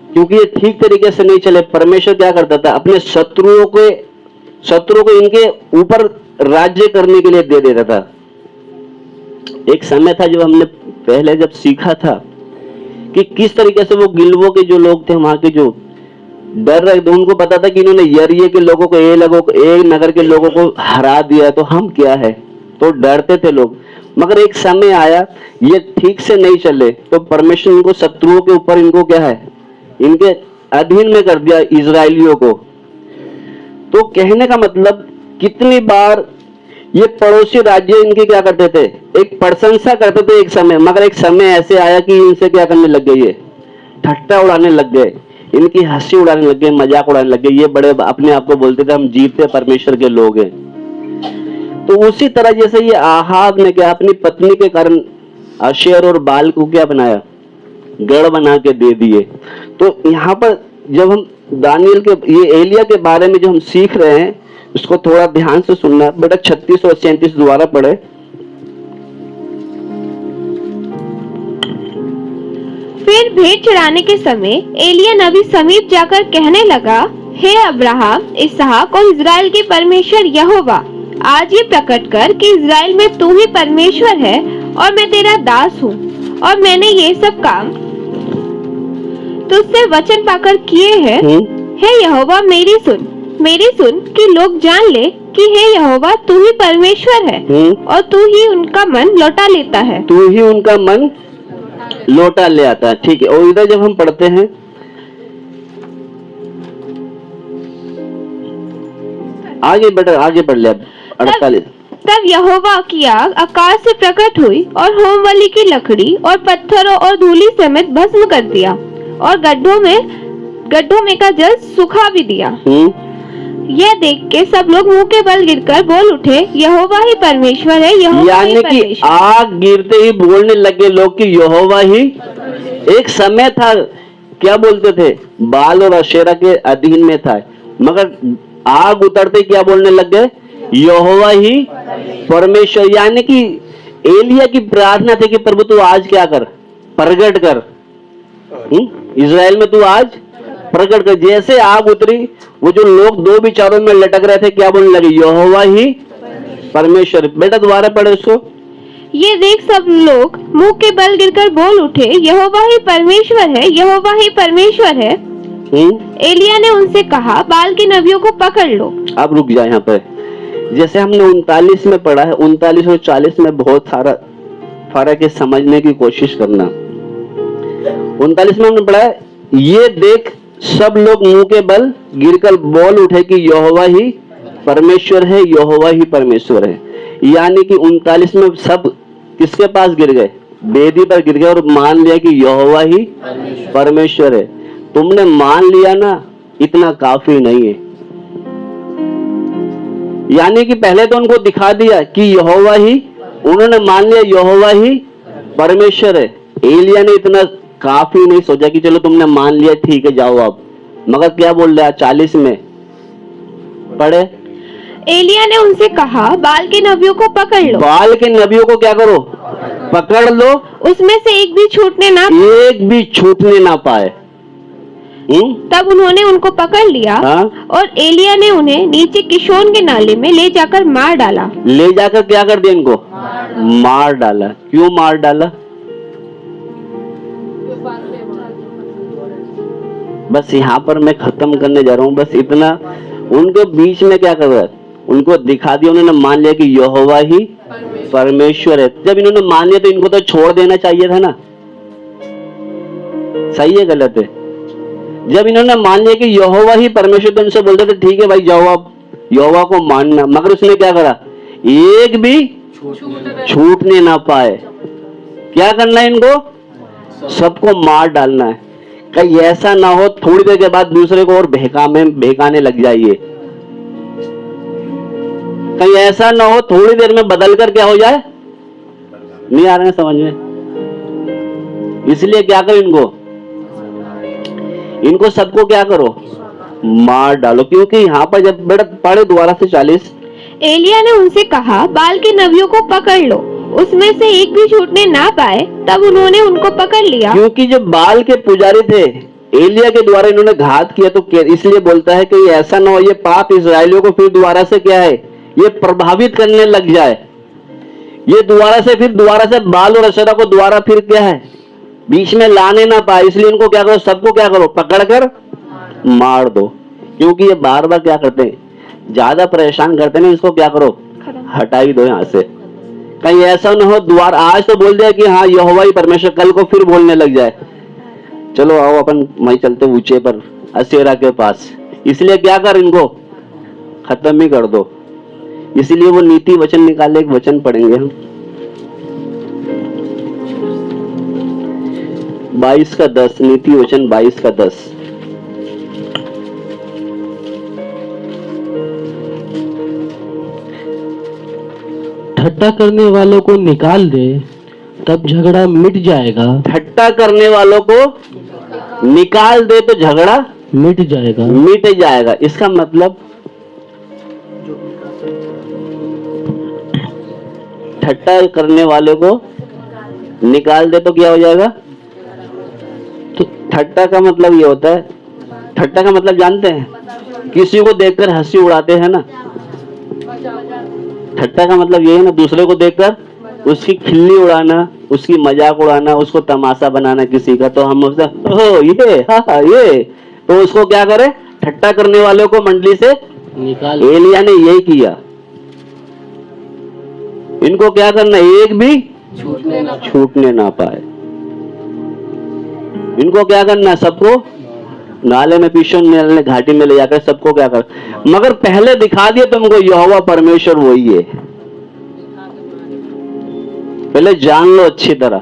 क्योंकि ये ठीक तरीके से नहीं चले, परमेश्वर क्या करता था, अपने शत्रुओं को इनके ऊपर राज्य करने के लिए दे देता था। एक समय था जब हमने पहले जब सीखा था कि किस तरीके से वो गिलवों के जो लोग थे, वहां के जो डर रहे थे, उनको पता था कि इन्होंने यरीए के लोगों को, ए नगर के लोगों को हरा दिया, तो हम क्या है, तो डरते थे लोग। मगर एक समय आया ये ठीक से नहीं चले, तो परमेश्वर इनको शत्रुओं के ऊपर, इनको क्या है, इनके अधीन में कर दिया इजरायलियों को। तो कहने का मतलब, कितनी बार ये पड़ोसी राज्य इनकी क्या करते थे, एक प्रशंसा करते थे एक समय, मगर एक समय ऐसे आया कि इनसे क्या करने लग गए, ये ठट्टा उड़ाने लग गए, इनकी हंसी उड़ाने लग गए, मजाक उड़ाने लग गए। ये बड़े अपने आप को बोलते थे हम जीते परमेश्वर के लोग हैं। तो उसी तरह जैसे ये आहाब ने क्या अपनी पत्नी के कारण अशेर और बाल को क्या बनाया, गढ़ बना के दे दिए। तो यहाँ पर जब हम दानियल के, ये एलिया के बारे में जो हम सीख रहे हैं, उसको थोड़ा ध्यान से सुनना बेटा। 36 और 37 दोबारा पढ़े।
फिर भेंट चढ़ाने के समय एलिया नबी समीप जाकर कहने लगा, हे अब्राहम, इसहाक और इज़राइल के परमेश्वर यहोवा, आज ये प्रकट कर कि इज़राइल में तू ही परमेश्वर है और मैं तेरा दास हूँ, और मैंने ये सब काम तुझसे वचन पाकर किए हैं। हे यहोवा, मेरी सुन कि लोग जान ले कि हे यहोवा, तू ही परमेश्वर है और तू ही उनका मन लौटा लेता है।
तू ही उनका मन लौटा ले आता है। ठीक है। और इधर जब हम पढ़ते हैं, आगे बढ़ ले। 48।
तब यहोवा की आग आकाश से प्रकट हुई और होमबलि की लकड़ी और पत्थरों और धूलि समेत भस्म कर दिया, और गड्ढों में का जल सुखा भी दिया। यह देख के सब लोग मुंह के बल गिरकर बोल उठे, यहोवा ही परमेश्वर है, यहोवा ही परमेश्वर। यानी कि
आग गिरते ही बोलने लगे लोग कि यहोवा ही। एक समय था क्या बोलते थे, बाल और अशेरा के अधीन में था, मगर आग उतरते क्या बोलने लग गए, यहोवा ही परमेश्वर। यानी कि एलिया की प्रार्थना थी कि प्रभु तू आज क्या कर, प्रकट कर, इज़राइल में तू आज प्रकट कर। जैसे आग उतरी, वो जो लोग दो विचारों में लटक रहे थे क्या बोलने लगे, यहोवा ही परमेश्वर। बेटा दोबारा पढ़े उसको।
ये देख सब लोग मुंह के बल गिरकर बोल उठे, यहोवा ही परमेश्वर है, यहोवा ही परमेश्वर है। एलिया ने उनसे कहा, बाल के नबियों को पकड़ लो। अब
रुक जाए यहाँ पे। जैसे हमने 39 में पढ़ा है, 39 और 40 में बहुत सारा फर्क है, समझने की कोशिश करना। 39 में हमने पढ़ा है, ये देख सब लोग मुंह के बल गिरकर बोल उठे कि यहोवा ही परमेश्वर है, यहोवा ही परमेश्वर है। यानी कि 39 में सब किसके पास गिर गए, वेदी पर गिर गए और मान लिया कि यहोवा ही परमेश्वर है। तुमने मान लिया ना, इतना काफी नहीं है। यानी कि पहले तो उनको दिखा दिया कि यहोवा ही, उन्होंने मान लिया यहोवा ही परमेश्वर है। एलिया ने इतना काफी नहीं सोचा कि चलो तुमने मान लिया, ठीक है जाओ अब, मगर क्या बोल रहा है 40 में पढ़े।
एलिया ने उनसे कहा, बाल के नबियों को पकड़ लो।
बाल के नबियों को क्या करो, पकड़ लो,
उसमें से एक भी छूटने ना पाए। तब उन्होंने उनको पकड़ लिया। हाँ? और एलिया ने उन्हें नीचे किशोन के नाले में ले जाकर मार डाला।
ले जाकर क्या कर दिया, इनको मार डाला। क्यों मार डाला, बस यहाँ पर मैं खत्म करने जा रहा हूँ। बस इतना, उनके बीच में क्या कर रहा है, उनको दिखा दिया, उन्होंने मान लिया कि यहोवा ही परमेश्वर है। जब इन्होंने मान लिया तो इनको तो छोड़ देना चाहिए था ना। सही है गलत है, जब इन्होंने मान लिया कि यहोवा ही परमेश्वर, तो उनसे बोलते थे ठीक है भाई जाओ आप यहोवा को मानना, मगर उसने क्या करा, एक भी छूटने ना पाए। क्या करना है इनको, सबको मार डालना है। कहीं ऐसा ना हो थोड़ी देर के बाद दूसरे को और बहकाने लग जाइए, कहीं ऐसा ना हो थोड़ी देर में बदल कर क्या हो जाए, नहीं आ रहे हैं समझ में। इसलिए क्या करो, इनको सबको क्या करो, मार डालो। क्योंकि यहाँ पर जब पढ़े दोबारा से 40,
एलिया ने उनसे कहा, बाल के नबियों को पकड़ लो, उसमें से एक भी छूटने ना पाए। तब उन्होंने उनको पकड़ लिया।
क्योंकि जो बाल के पुजारी थे, एलिया के द्वारा इन्होंने घात किया, तो इसलिए बोलता है कि ऐसा ना हो ये पाप इसराइलियों को फिर दोबारा से क्या है, ये प्रभावित करने लग जाए, ये दोबारा से बाल और अशेरा को दोबारा फिर क्या है बीच में लाने ना पाए। इसलिए इनको क्या करो, सबको क्या करो, पकड़कर मार दो। क्योंकि ये बार बार क्या करते हैं, ज्यादा परेशान करते हैं, इसको क्या करो, हटाई दो यहाँ से। कहीं ऐसा ना हो दोबारा, आज तो बोल दिया कि हाँ यहोवा ही परमेश्वर, कल को फिर बोलने लग जाए चलो आओ अपन वहीं चलते ऊंचे पर अशेरा के पास। इसलिए क्या कर, इनको खत्म ही कर दो। इसलिए वो नीति वचन निकाले, एक वचन पढ़ेंगे हम 22:10, नीति वचन 22:10।
ठट्टा करने वालों को निकाल दे, तब झगड़ा मिट जाएगा।
ठट्टा करने वालों को निकाल दे तो झगड़ा
मिट जाएगा। इसका मतलब
ठट्टा करने वाले को निकाल दे तो क्या हो जाएगा। तो ठट्टा का मतलब ये होता है, ठट्टा का मतलब जानते हैं, किसी को देखकर हंसी उड़ाते हैं ना, ठट्टा का मतलब ये है ना, दूसरे को देखकर उसकी खिल्ली उड़ाना, उसकी मजाक उड़ाना, उसको तमाशा बनाना किसी का। तो हम उससे ओह ये हाँ ये, तो उसको क्या करे, ठट्टा करने वालों को मंडली से
निकाल।
एलिया ने यही किया। इनको क्या करना, एक भी छूटने ना पाए। इनको क्या करना, सबको नाले में पीछे घाटी में ले जाकर सबको क्या कर, मगर पहले दिखा दिया तुमको यहोवा परमेश्वर वही है। पहले जान लो अच्छी तरह।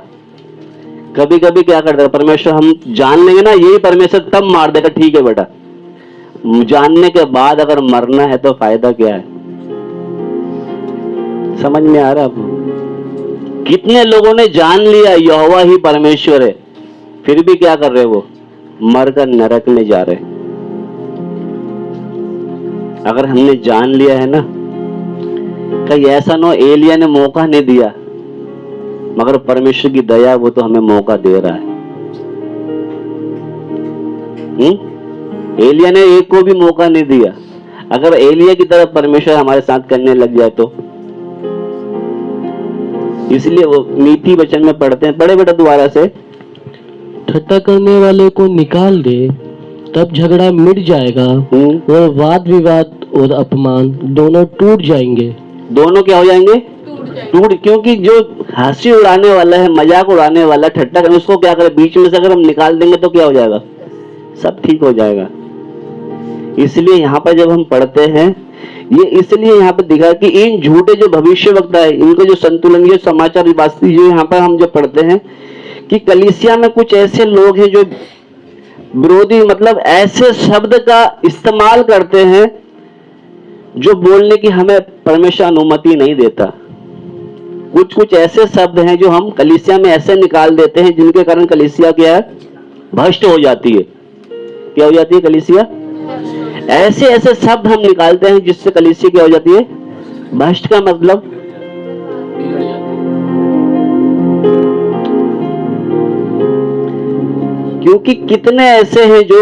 कभी कभी क्या करता है परमेश्वर, हम जान लेंगे ना यही परमेश्वर, तब मार देगा। ठीक है बेटा, जानने के बाद अगर मरना है तो फायदा क्या है। समझ में आ रहा आपको? कितने लोगों ने जान लिया यहोवा ही परमेश्वर है, फिर भी क्या कर रहे, वो मरकर नरक में जा रहे। अगर हमने जान लिया है ना, कहीं ऐसा ना हो एलिया ने मौका नहीं दिया, मगर परमेश्वर की दया वो तो हमें मौका दे रहा है। एलिया ने एक को भी मौका नहीं दिया। अगर एलिया की तरफ परमेश्वर हमारे साथ करने लग जाए तो, इसलिए वो नीति वचन में पढ़ते हैं, पढ़े बेटा दोबारा से।
ठट्टा करने वाले को निकाल दे, तब झगड़ा मिट जाएगा और वाद विवाद और अपमान दोनों टूट जाएंगे।
दोनों क्या हो जाएंगे, टूट। क्योंकि जो हंसी उड़ाने वाला है, मजाक उड़ाने वाला, ठट्टा करने, उसको क्या करें, बीच में से अगर हम निकाल देंगे तो क्या हो जाएगा, सब ठीक हो जाएगा। इसलिए यहाँ पर जब हम पढ़ते हैं, ये इसलिए यहाँ पर दिखा कि इन झूठे जो भविष्य वक्ता है, इनको जो संतुलन, ये समाचार वास्तविक, जो यहाँ पर हम जो पढ़ते हैं कि कलीसिया में कुछ ऐसे लोग हैं जो विरोधी, मतलब ऐसे शब्द का इस्तेमाल करते हैं जो बोलने की हमें परमेश्वर अनुमति नहीं देता। कुछ ऐसे शब्द हैं जो हम कलीसिया में ऐसे निकाल देते हैं जिनके कारण कलीसिया क्या है, भ्रष्ट हो जाती है। क्या हो जाती है कलीसिया? ऐसे शब्द हम निकालते हैं जिससे कलीसिया क्या हो जाती है, भ्रष्ट। का मतलब क्योंकि कितने ऐसे हैं जो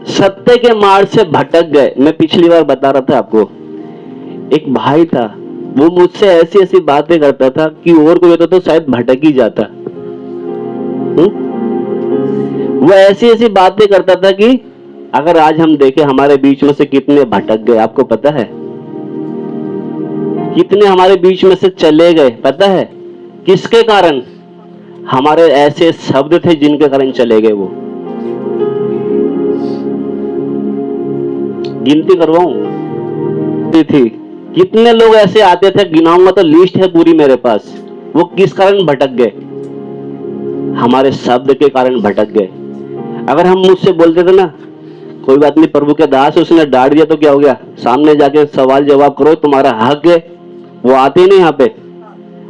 सत्य के मार्ग से भटक गए। मैं पिछली बार बता रहा था आपको, एक भाई था, वो मुझसे ऐसी बातें करता था कि और कोई होता तो शायद भटक ही जाता। वो ऐसी बातें करता था कि अगर आज हम देखें हमारे बीच में से कितने भटक गए, आपको पता है? कितने हमारे बीच में से चले गए, पता है किसके कारण? हमारे ऐसे शब्द थे जिनके कारण चले गए वो। गिनती करवाऊं थी। कितने लोग ऐसे आते थे, गिनाऊंगा तो लिस्ट है पूरी मेरे पास। वो किस कारण भटक गए? हमारे शब्द के कारण भटक गए। अगर हम मुझसे बोलते थे ना, कोई बात नहीं प्रभु के दास, उसने डांट दिया तो क्या हो गया, सामने जाके सवाल जवाब करो, तुम्हारा हक है, वो आते नहीं यहाँ पे।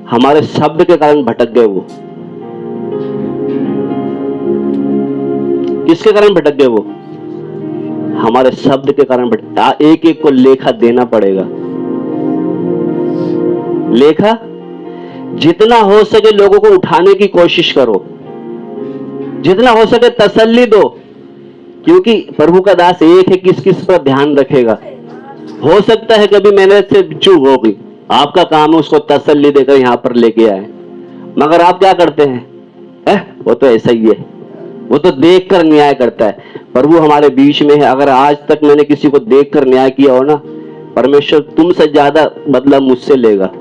हमारे शब्द के कारण भटक गए। वो किसके कारण भटक गए? वो हमारे शब्द के कारण भटक। एक एक को लेखा देना पड़ेगा। लेखा जितना हो सके लोगों को उठाने की कोशिश करो, जितना हो सके तसल्ली दो, क्योंकि प्रभु का दास एक है, किस किस पर ध्यान रखेगा। हो सकता है कभी मैंने से चूक होगी, आपका काम है उसको तसल्ली देकर यहां पर लेके आए, मगर आप क्या करते हैं? वो तो ऐसा ही है, वो तो देखकर न्याय करता है। प्रभु हमारे बीच में है। अगर आज तक मैंने किसी को देखकर न्याय किया हो ना, परमेश्वर तुमसे ज्यादा बदला मुझसे लेगा।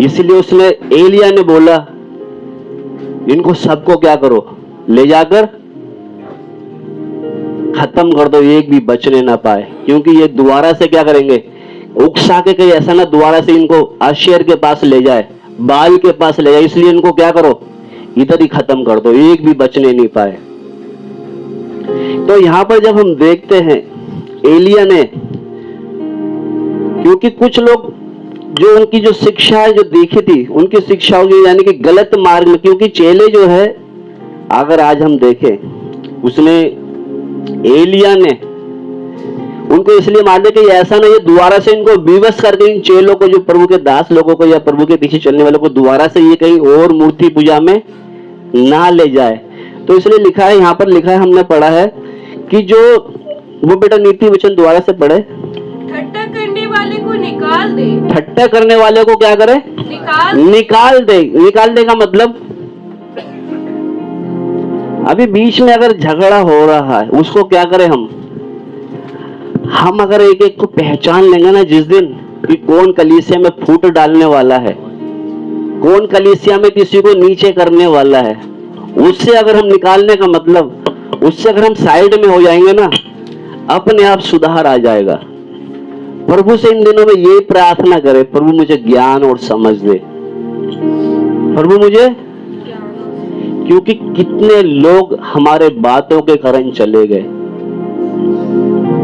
इसीलिए उसने एलिया ने बोला, इनको सबको क्या करो, ले जाकर खत्म कर दो, एक भी बचने ना पाए। क्योंकि ये दोबारा से क्या करेंगे, उकसा के कहीं ऐसा ना दोबारा से इनको आशेर के पास ले जाए, बाल के पास ले जाए। इसलिए इनको क्या करो, इधर ही खत्म कर दो, एक भी बचने नहीं पाए। तो यहां पर जब हम देखते हैं एलिया ने, क्योंकि कुछ लोग जो उनकी जो शिक्षा जो देखी थी, उनकी शिक्षाओं की यानी कि गलत मार्ग में, क्योंकि चेले जो है, अगर आज हम देखें, उसने एलिया ने उनको इसलिए मार दिया कि ऐसा नहीं है दोबारा से इनको विवश करके इन चेलों को, जो प्रभु के दास लोगों को या प्रभु के पीछे चलने वालों को, दोबारा से ये कहीं और मूर्ति पूजा में ना ले जाए। तो इसलिए लिखा है, यहाँ पर लिखा है, हमने पढ़ा है कि जो वो बेटा नीति वचन दोबारा से पढ़े,
ठट्टा करने वाले को निकाल दे।
ठट्टा करने वाले को क्या करे, निकाल दे। निकाल देगा मतलब अभी बीच में अगर झगड़ा हो रहा है, उसको क्या करें हम अगर एक एक को पहचान लेंगे ना जिस दिन, कि कौन कलीसिया में फूट डालने वाला है, कौन कलीसिया में किसी को नीचे करने वाला है, उससे अगर हम निकालने का मतलब, उससे अगर हम साइड में हो जाएंगे ना, अपने आप सुधार आ जाएगा। प्रभु से इन दिनों में यही प्रार्थना करें, प्रभु मुझे ज्ञान और समझ दे, प्रभु मुझे, क्योंकि कितने लोग हमारे बातों के कारण चले गए,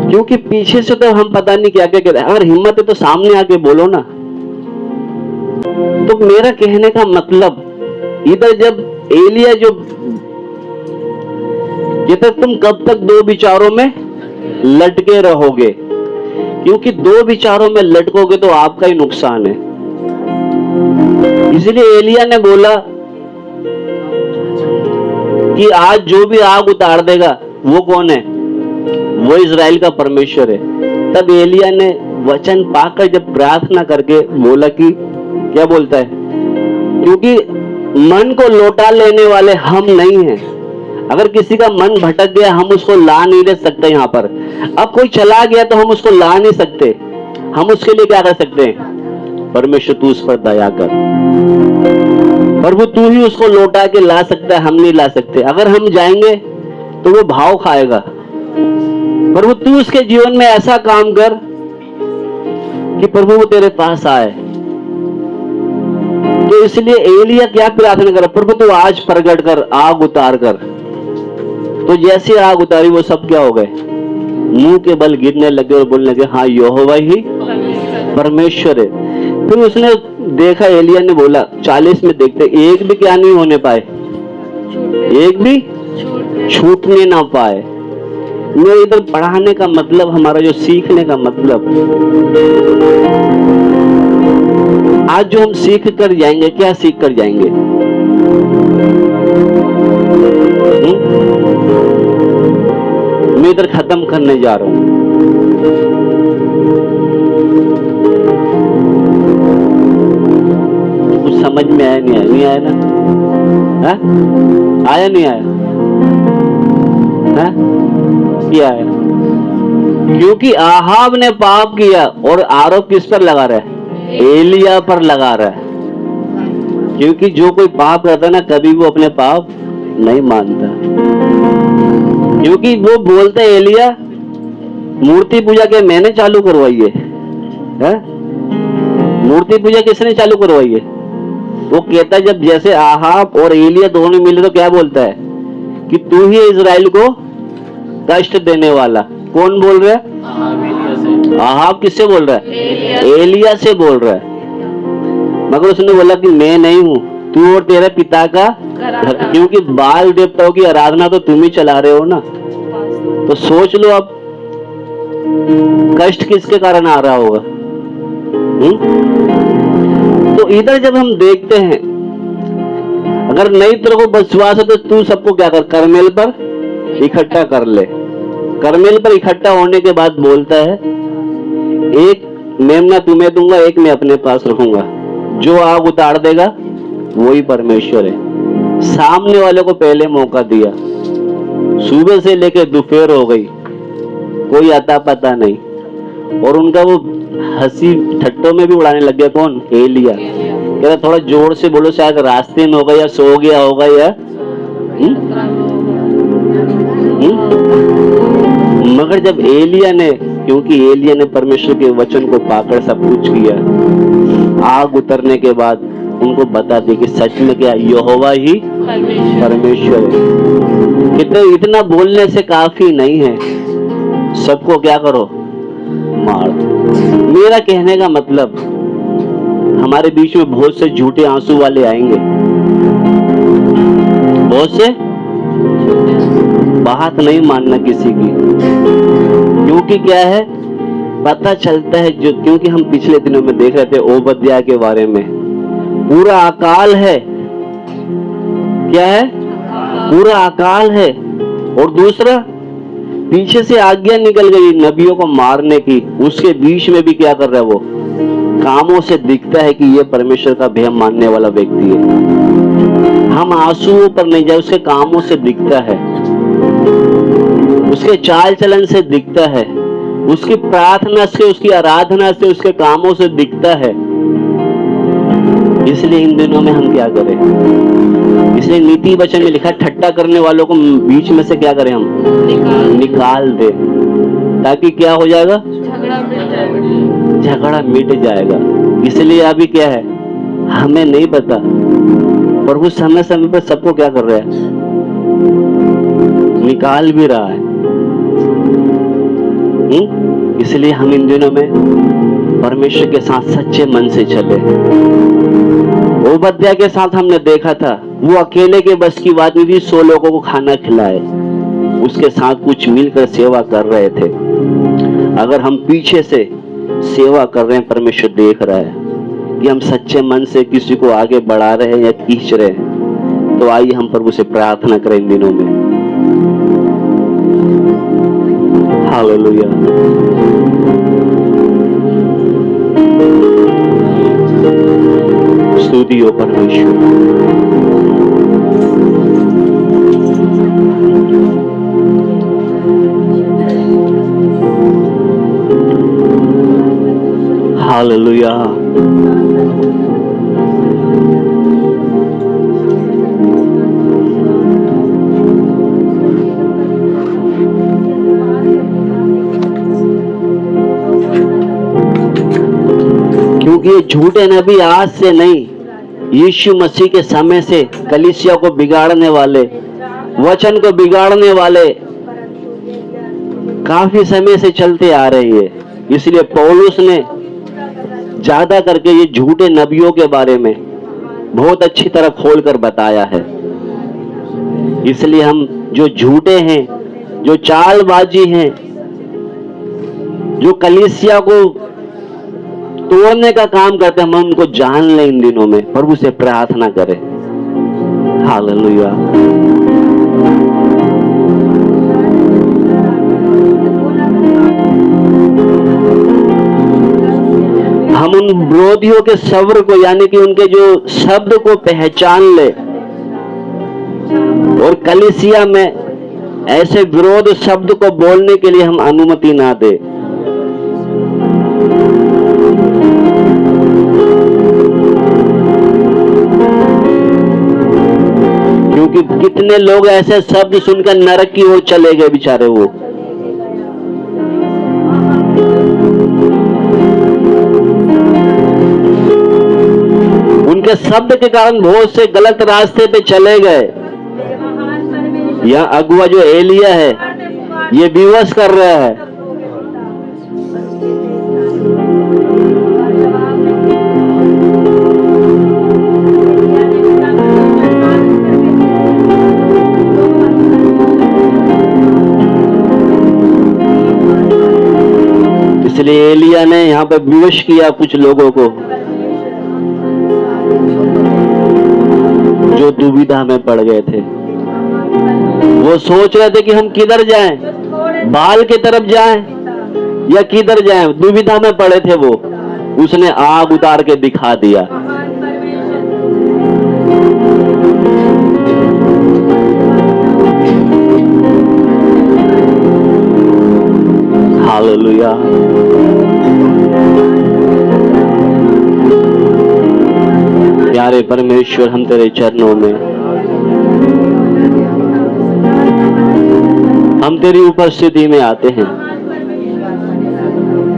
क्योंकि पीछे से तो हम पता नहीं क्या क्या कहते हैं। अगर हिम्मत है तो सामने आके बोलो ना। तो मेरा कहने का मतलब, इधर जब एलिया जो ये तक तुम कब तक दो विचारों में लटके रहोगे, क्योंकि दो विचारों में लटकोगे तो आपका ही नुकसान है। इसलिए एलिया ने बोला कि आज जो भी आग उतार देगा वो कौन है, वो इज़राइल का परमेश्वर है। तब एलिया ने वचन पाकर जब प्रार्थना करके बोला कि क्या बोलता है, क्योंकि मन को लौटा लेने वाले हम नहीं हैं। अगर किसी का मन भटक गया, हम उसको ला नहीं ले सकते। यहाँ पर अब कोई चला गया तो हम उसको ला नहीं सकते। हम उसके लिए क्या कर सकते हैं, परमेश्वर तू उस पर दया कर, प्रभु तू ही उसको लौटा के ला सकता है, हम नहीं ला सकते। अगर हम जाएंगे तो वो भाव खाएगा। प्रभु तू उसके जीवन में ऐसा काम कर कि प्रभु वो तेरे पास आए। तो इसलिए एलिया क्या प्रार्थना कर, प्रभु तू आज प्रकट कर, आग उतार कर। तो जैसे आग उतारी वो सब क्या हो गए, मुंह के बल गिरने लगे और बोलने लगे हाँ यहोवा ही परमेश्वर है। फिर उसने देखा, एलिया ने बोला 40 में देखते एक भी क्या नहीं होने पाए, एक भी छूटने ना पाए। मेरे इधर पढ़ाने का मतलब, हमारा जो सीखने का मतलब, आज जो हम सीख कर जाएंगे, क्या सीख कर जाएंगे, मैं इधर खत्म करने जा रहा हूं। कुछ समझ में आया नहीं आया, नहीं आया ना, है? आया नहीं आया, है? क्या आया? क्योंकि आहाब ने पाप किया और आरोप किस पर लगा रहा है, एलिया पर लगा रहा है। क्योंकि जो कोई पाप करता है ना, कभी वो अपने पाप नहीं मानता। क्योंकि वो बोलते हैं एलिया मूर्ति पूजा के मैंने चालू करवाई है? मूर्ति पूजा किसने चालू करवाई है? वो कहता है जब जैसे आहाब और एलिया दोनों मिले तो क्या बोलता है कि तू ही इजराइल को कष्ट देने वाला। कौन बोल रहा है? आहाब किससे बोल रहा है? एलिया से बोल रहा है। मगर उसने बोला कि मैं नहीं हूं, तू और तेरे पिता का, क्योंकि बाल देवताओं की आराधना तो तुम ही चला रहे हो ना। तो सोच लो अब कष्ट किसके कारण आ रहा होगा। तो इधर जब हम देखते हैं, अगर नहीं तेरे को विश्वास है तो तू सबको क्या कर, करमेल पर इकट्ठा कर ले। करमेल पर इकट्ठा होने के बाद बोलता है एक मेमना तुम्हें दूंगा, एक मैं अपने पास रखूंगा, जो आग उतार देगा वही परमेश्वर है। सामने वाले को पहले मौका दिया, सुबह से लेकर दोपहर हो गई, कोई अता पता नहीं, और उनका वो हंसी ठट्टों में भी उड़ाने लग गया। कौन? एलिया। कह रहा थोड़ा जोर से बोलो, शायद रास्ते में होगा या सो गया होगा या मगर जब एलिया ने, क्योंकि एलिया ने परमेश्वर के वचन को पाकर सब कुछ किया, आग उतरने के बाद उनको बता दिया कि सच में क्या यहोवा ही परमेश्वर है। कितने इतना बोलने से काफी नहीं है, सबको क्या करो, मार। मेरा कहने का मतलब हमारे बीच में बहुत से झूठे आंसू वाले आएंगे, बहुत से। बात नहीं मानना किसी की, क्योंकि क्या है पता चलता है जो, क्योंकि हम पिछले दिनों में देख रहे थे ओबद्याह के बारे में, पूरा अकाल है। क्या है? पूरा अकाल है। और दूसरा पीछे से आज्ञा निकल गई नबियों को मारने की, उसके बीच में भी क्या कर रहा है वो, कामों से दिखता है कि ये परमेश्वर का भय मानने वाला व्यक्ति है। हम आंसुओं पर नहीं जाए, उसके कामों से दिखता है, उसके चाल चलन से दिखता है, उसकी प्रार्थना से, उसकी आराधना से, उसके कामों से दिखता है। इसलिए इन दिनों में हम क्या करें, इसलिए नीति वचन में लिखा ठट्टा करने वालों को बीच में से क्या करें, हम निकाल दे, ताकि क्या हो जाएगा, झगड़ा मिट जाएगा। इसलिए अभी क्या है हमें नहीं पता, प्रभु समय समय पर सबको क्या कर रहा है, निकाल भी रहा है। इसलिए हम इन दिनों में परमेश्वर के साथ सच्चे मन से चले। ओबद्याह के साथ हमने देखा था, वो अकेले के बस की बात नहीं थी, 100 लोगों को खाना खिलाए, उसके साथ कुछ मिलकर सेवा कर रहे थे। अगर हम पीछे से सेवा कर रहे हैं, परमेश्वर देख रहा है कि हम सच्चे मन से किसी को आगे बढ़ा रहे हैं या खींच रहे हैं। तो आइए हम प्रभु से प्रार्थना करें इन दिनों में। हालेलुया। स्तुति हो परमेश्वर। हालेलुया। क्योंकि ये झूठे नबी आज से नहीं, यीशु मसीह के समय से कलीसिया को बिगाड़ने वाले, वचन को बिगाड़ने वाले काफी समय से चलते आ रहे हैं। इसलिए पौलुस ने ज्यादा करके ये झूठे नबियों के बारे में बहुत अच्छी तरह खोलकर बताया है। इसलिए हम जो झूठे हैं, जो चालबाजी हैं, जो कलीसिया को तोड़ने का काम करते हैं, हम उनको जान लें इन दिनों में, प्रभु से प्रार्थना करें। हालेलुया। हम उन विरोधियों के स्वर को, यानी कि उनके जो शब्द को पहचान ले, और कलीसिया में ऐसे विरोध शब्द को बोलने के लिए हम अनुमति ना दे। क्योंकि कितने लोग ऐसे शब्द सुनकर नरक की ओर चले गए बेचारे। वो उनके शब्द के कारण बहुत से गलत रास्ते पे चले गए। यह अगुआ जो एलिया है ये विवश कर रहा है। इसलिए एलिया ने यहाँ पे विवश किया कुछ लोगों को जो दुविधा में पड़ गए थे। वो सोच रहे थे कि हम किधर जाएं, बाल की तरफ जाएं या किधर जाएं, दुविधा में पड़े थे वो। उसने आग उतार के दिखा दिया। हालेलुया। प्यारे परमेश्वर, हम तेरे चरणों में, हम तेरी उपस्थिति में आते हैं।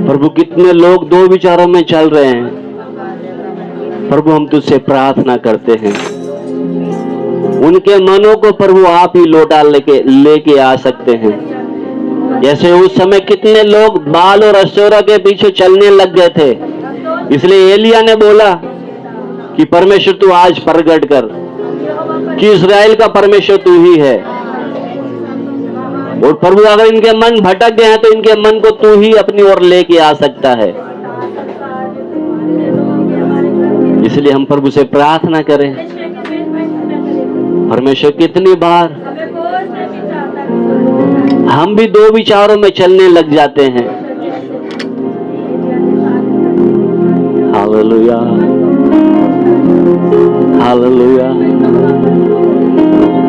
प्रभु कितने लोग दो विचारों में चल रहे हैं। प्रभु हम तुझसे प्रार्थना करते हैं, उनके मनों को प्रभु आप ही लौटा लेके आ सकते हैं। जैसे उस समय कितने लोग बाल और अशेरा के पीछे चलने लग गए थे। इसलिए एलिया ने बोला कि परमेश्वर तू आज प्रकट कर कि इस्राएल का परमेश्वर तू ही है। और प्रभु अगर इनके मन भटक गए हैं तो इनके मन को तू ही अपनी ओर लेके आ सकता है। इसलिए हम प्रभु से प्रार्थना करें। परमेश्वर कितनी बार हम भी दो विचारों में चलने लग जाते हैं। Hallelujah, hallelujah.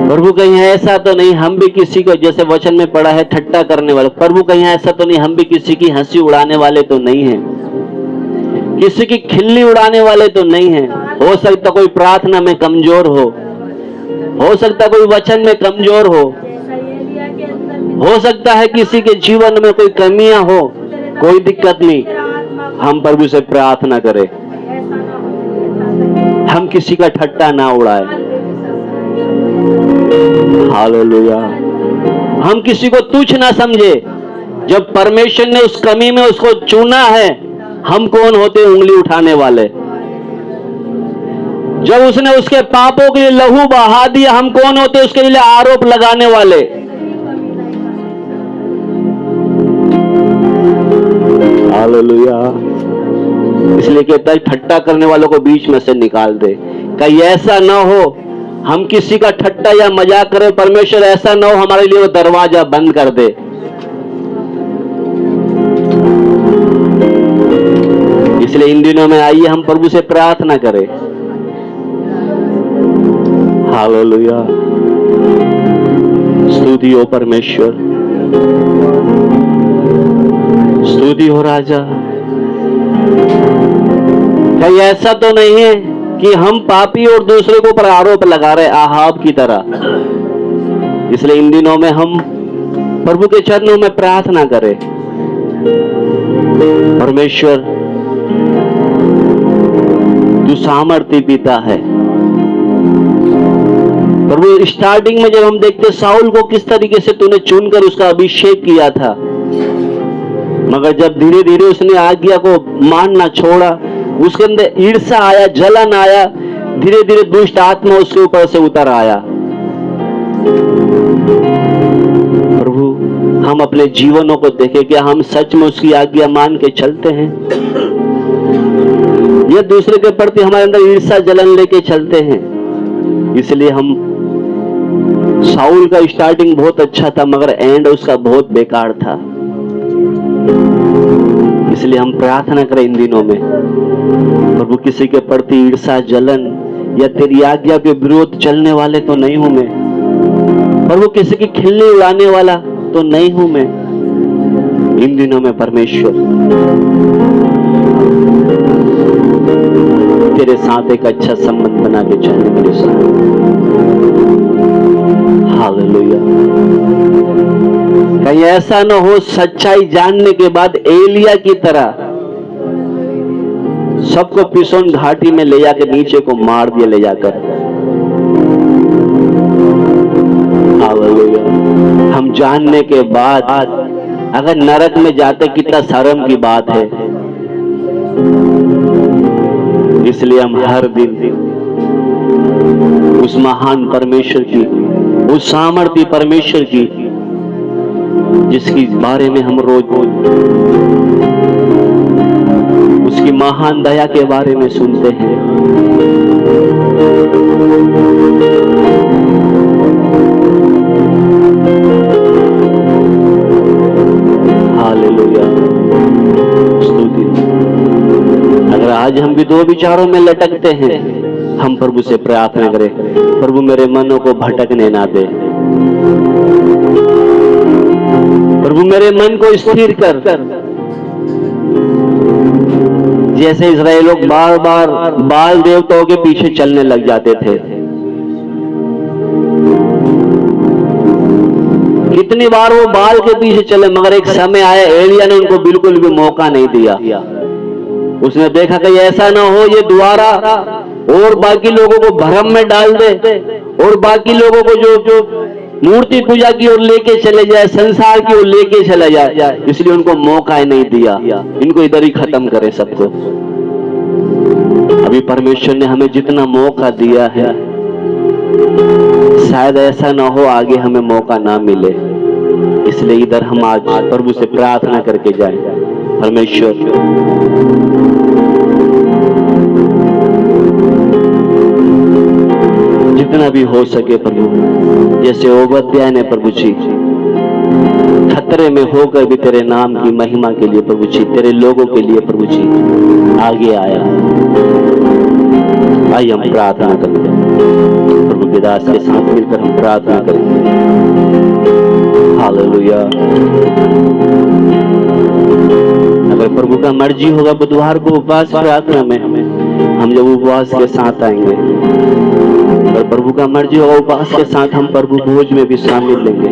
प्रभु कहीं ऐसा तो नहीं हम भी किसी को, जैसे वचन में पढ़ा है, ठट्टा करने वाले। प्रभु कहीं ऐसा तो नहीं हम भी किसी की हंसी उड़ाने वाले तो नहीं हैं, किसी की खिल्ली उड़ाने वाले तो नहीं हैं। हो सकता कोई प्रार्थना में कमजोर हो सकता कोई वचन में कमजोर हो सकता है किसी के जीवन में कोई कमियां हो। कोई दिक्कत नहीं, हम प्रभु से प्रार्थना करें, हम किसी का ठट्टा ना उड़ाए। हालेलुया। हम किसी को तुच्छ ना समझे। जब परमेश्वर ने उस कमी में उसको चुना है, हम कौन होते उंगली उठाने वाले। जब उसने उसके पापों के लिए लहू बहा दिया, हम कौन होते उसके लिए आरोप लगाने वाले। हालेलुया। इसलिए कहता है ठट्टा करने वालों को बीच में से निकाल दे। कहीं ऐसा ना हो हम किसी का ठट्टा या मजाक करें। परमेश्वर ऐसा ना हो हमारे लिए वो दरवाजा बंद कर दे। इसलिए इन दिनों में आइए हम प्रभु से प्रार्थना करें। हालेलुया। स्तुति हो परमेश्वर, स्तुति हो राजा। कहीं ऐसा तो नहीं है कि हम पापी और दूसरे को पर आरोप लगा रहे आहाब की तरह। इसलिए इन दिनों में हम प्रभु के चरणों में प्रार्थना करें। परमेश्वर तू सामर्थ्य पिता है। प्रभु स्टार्टिंग में जब हम देखते साउल को किस तरीके से तूने चुनकर उसका अभिषेक किया था, मगर जब धीरे धीरे उसने आज्ञा को मानना छोड़ा, उसके अंदर ईर्ष्या आया, जलन आया, धीरे धीरे दुष्ट आत्मा उसके ऊपर से उतर आया। प्रभु हम अपने जीवनों को देखें, क्या हम सच में उसकी आज्ञा मान के चलते हैं या दूसरे के प्रति हमारे अंदर ईर्ष्या जलन लेके चलते हैं। इसलिए हम साउल का स्टार्टिंग बहुत अच्छा था मगर एंड उसका बहुत बेकार था। इसलिए हम प्रार्थना करें इन दिनों में, प्रभु किसी के प्रति ईर्ष्या जलन या तेरी आज्ञा के विरोध चलने वाले तो नहीं हूं मैं। प्रभु किसी की खिल्ली उड़ाने वाला तो नहीं हूं मैं। इन दिनों में परमेश्वर तेरे साथ एक अच्छा संबंध बना के चलने मेरे साथ। हालेलुया। कहीं ऐसा न हो सच्चाई जानने के बाद एलिया की तरह सबको पिसोन घाटी में ले जाकर नीचे को मार दिया ले जाकर। हालेलुया। हम जानने के बाद अगर नरक में जाते कितना शर्म की बात है। इसलिए हम हर दिन उस महान परमेश्वर की, उस सामर्थी परमेश्वर की, जिसके बारे में हम रोज उसकी महान दया के बारे में सुनते हैं। हालेलुया, स्तुति। अगर आज हम भी दो विचारों में लटकते हैं, हम प्रभु से प्रार्थना करें, प्रभु मेरे मनों को भटकने ना दे, प्रभु मेरे मन को स्थिर कर। जैसे इस्राएल लोग बार बार बाल देवताओं के पीछे चलने लग जाते थे। कितनी बार वो बाल के पीछे चले, मगर एक समय आया एलिया ने उनको बिल्कुल भी मौका नहीं दिया। उसने देखा कि ऐसा ना हो ये दोबारा और बाकी लोगों को भ्रम में डाल दे और बाकी लोगों को जो मूर्ति पूजा की ओर लेके चले जाए, संसार की ओर लेके चला जाए। इसलिए उनको मौका ही नहीं दिया, इनको इधर ही खत्म करे सबको। अभी परमेश्वर ने हमें जितना मौका दिया है, शायद ऐसा ना हो आगे हमें मौका ना मिले। इसलिए इधर हम आज प्रभु से प्रार्थना करके जाएं, परमेश्वर जितना भी हो सके प्रभु, जैसे ओबद्याह ने प्रभु जी खतरे में होकर भी तेरे नाम की महिमा के लिए प्रभु जी, तेरे लोगों के लिए प्रभु जी आगे आया। आइए हम प्रार्थना करते हैं, प्रभु के दास के साथ मिलकर हम प्रार्थना करेंगे। हालेलुया। अगर प्रभु का मर्जी होगा बुधवार को उपवास प्रार्थना में हम जब उपवास के साथ आएंगे, अगर प्रभु का मर्जी होगा उपवास के साथ हम प्रभु भोज में भी शामिल लेंगे,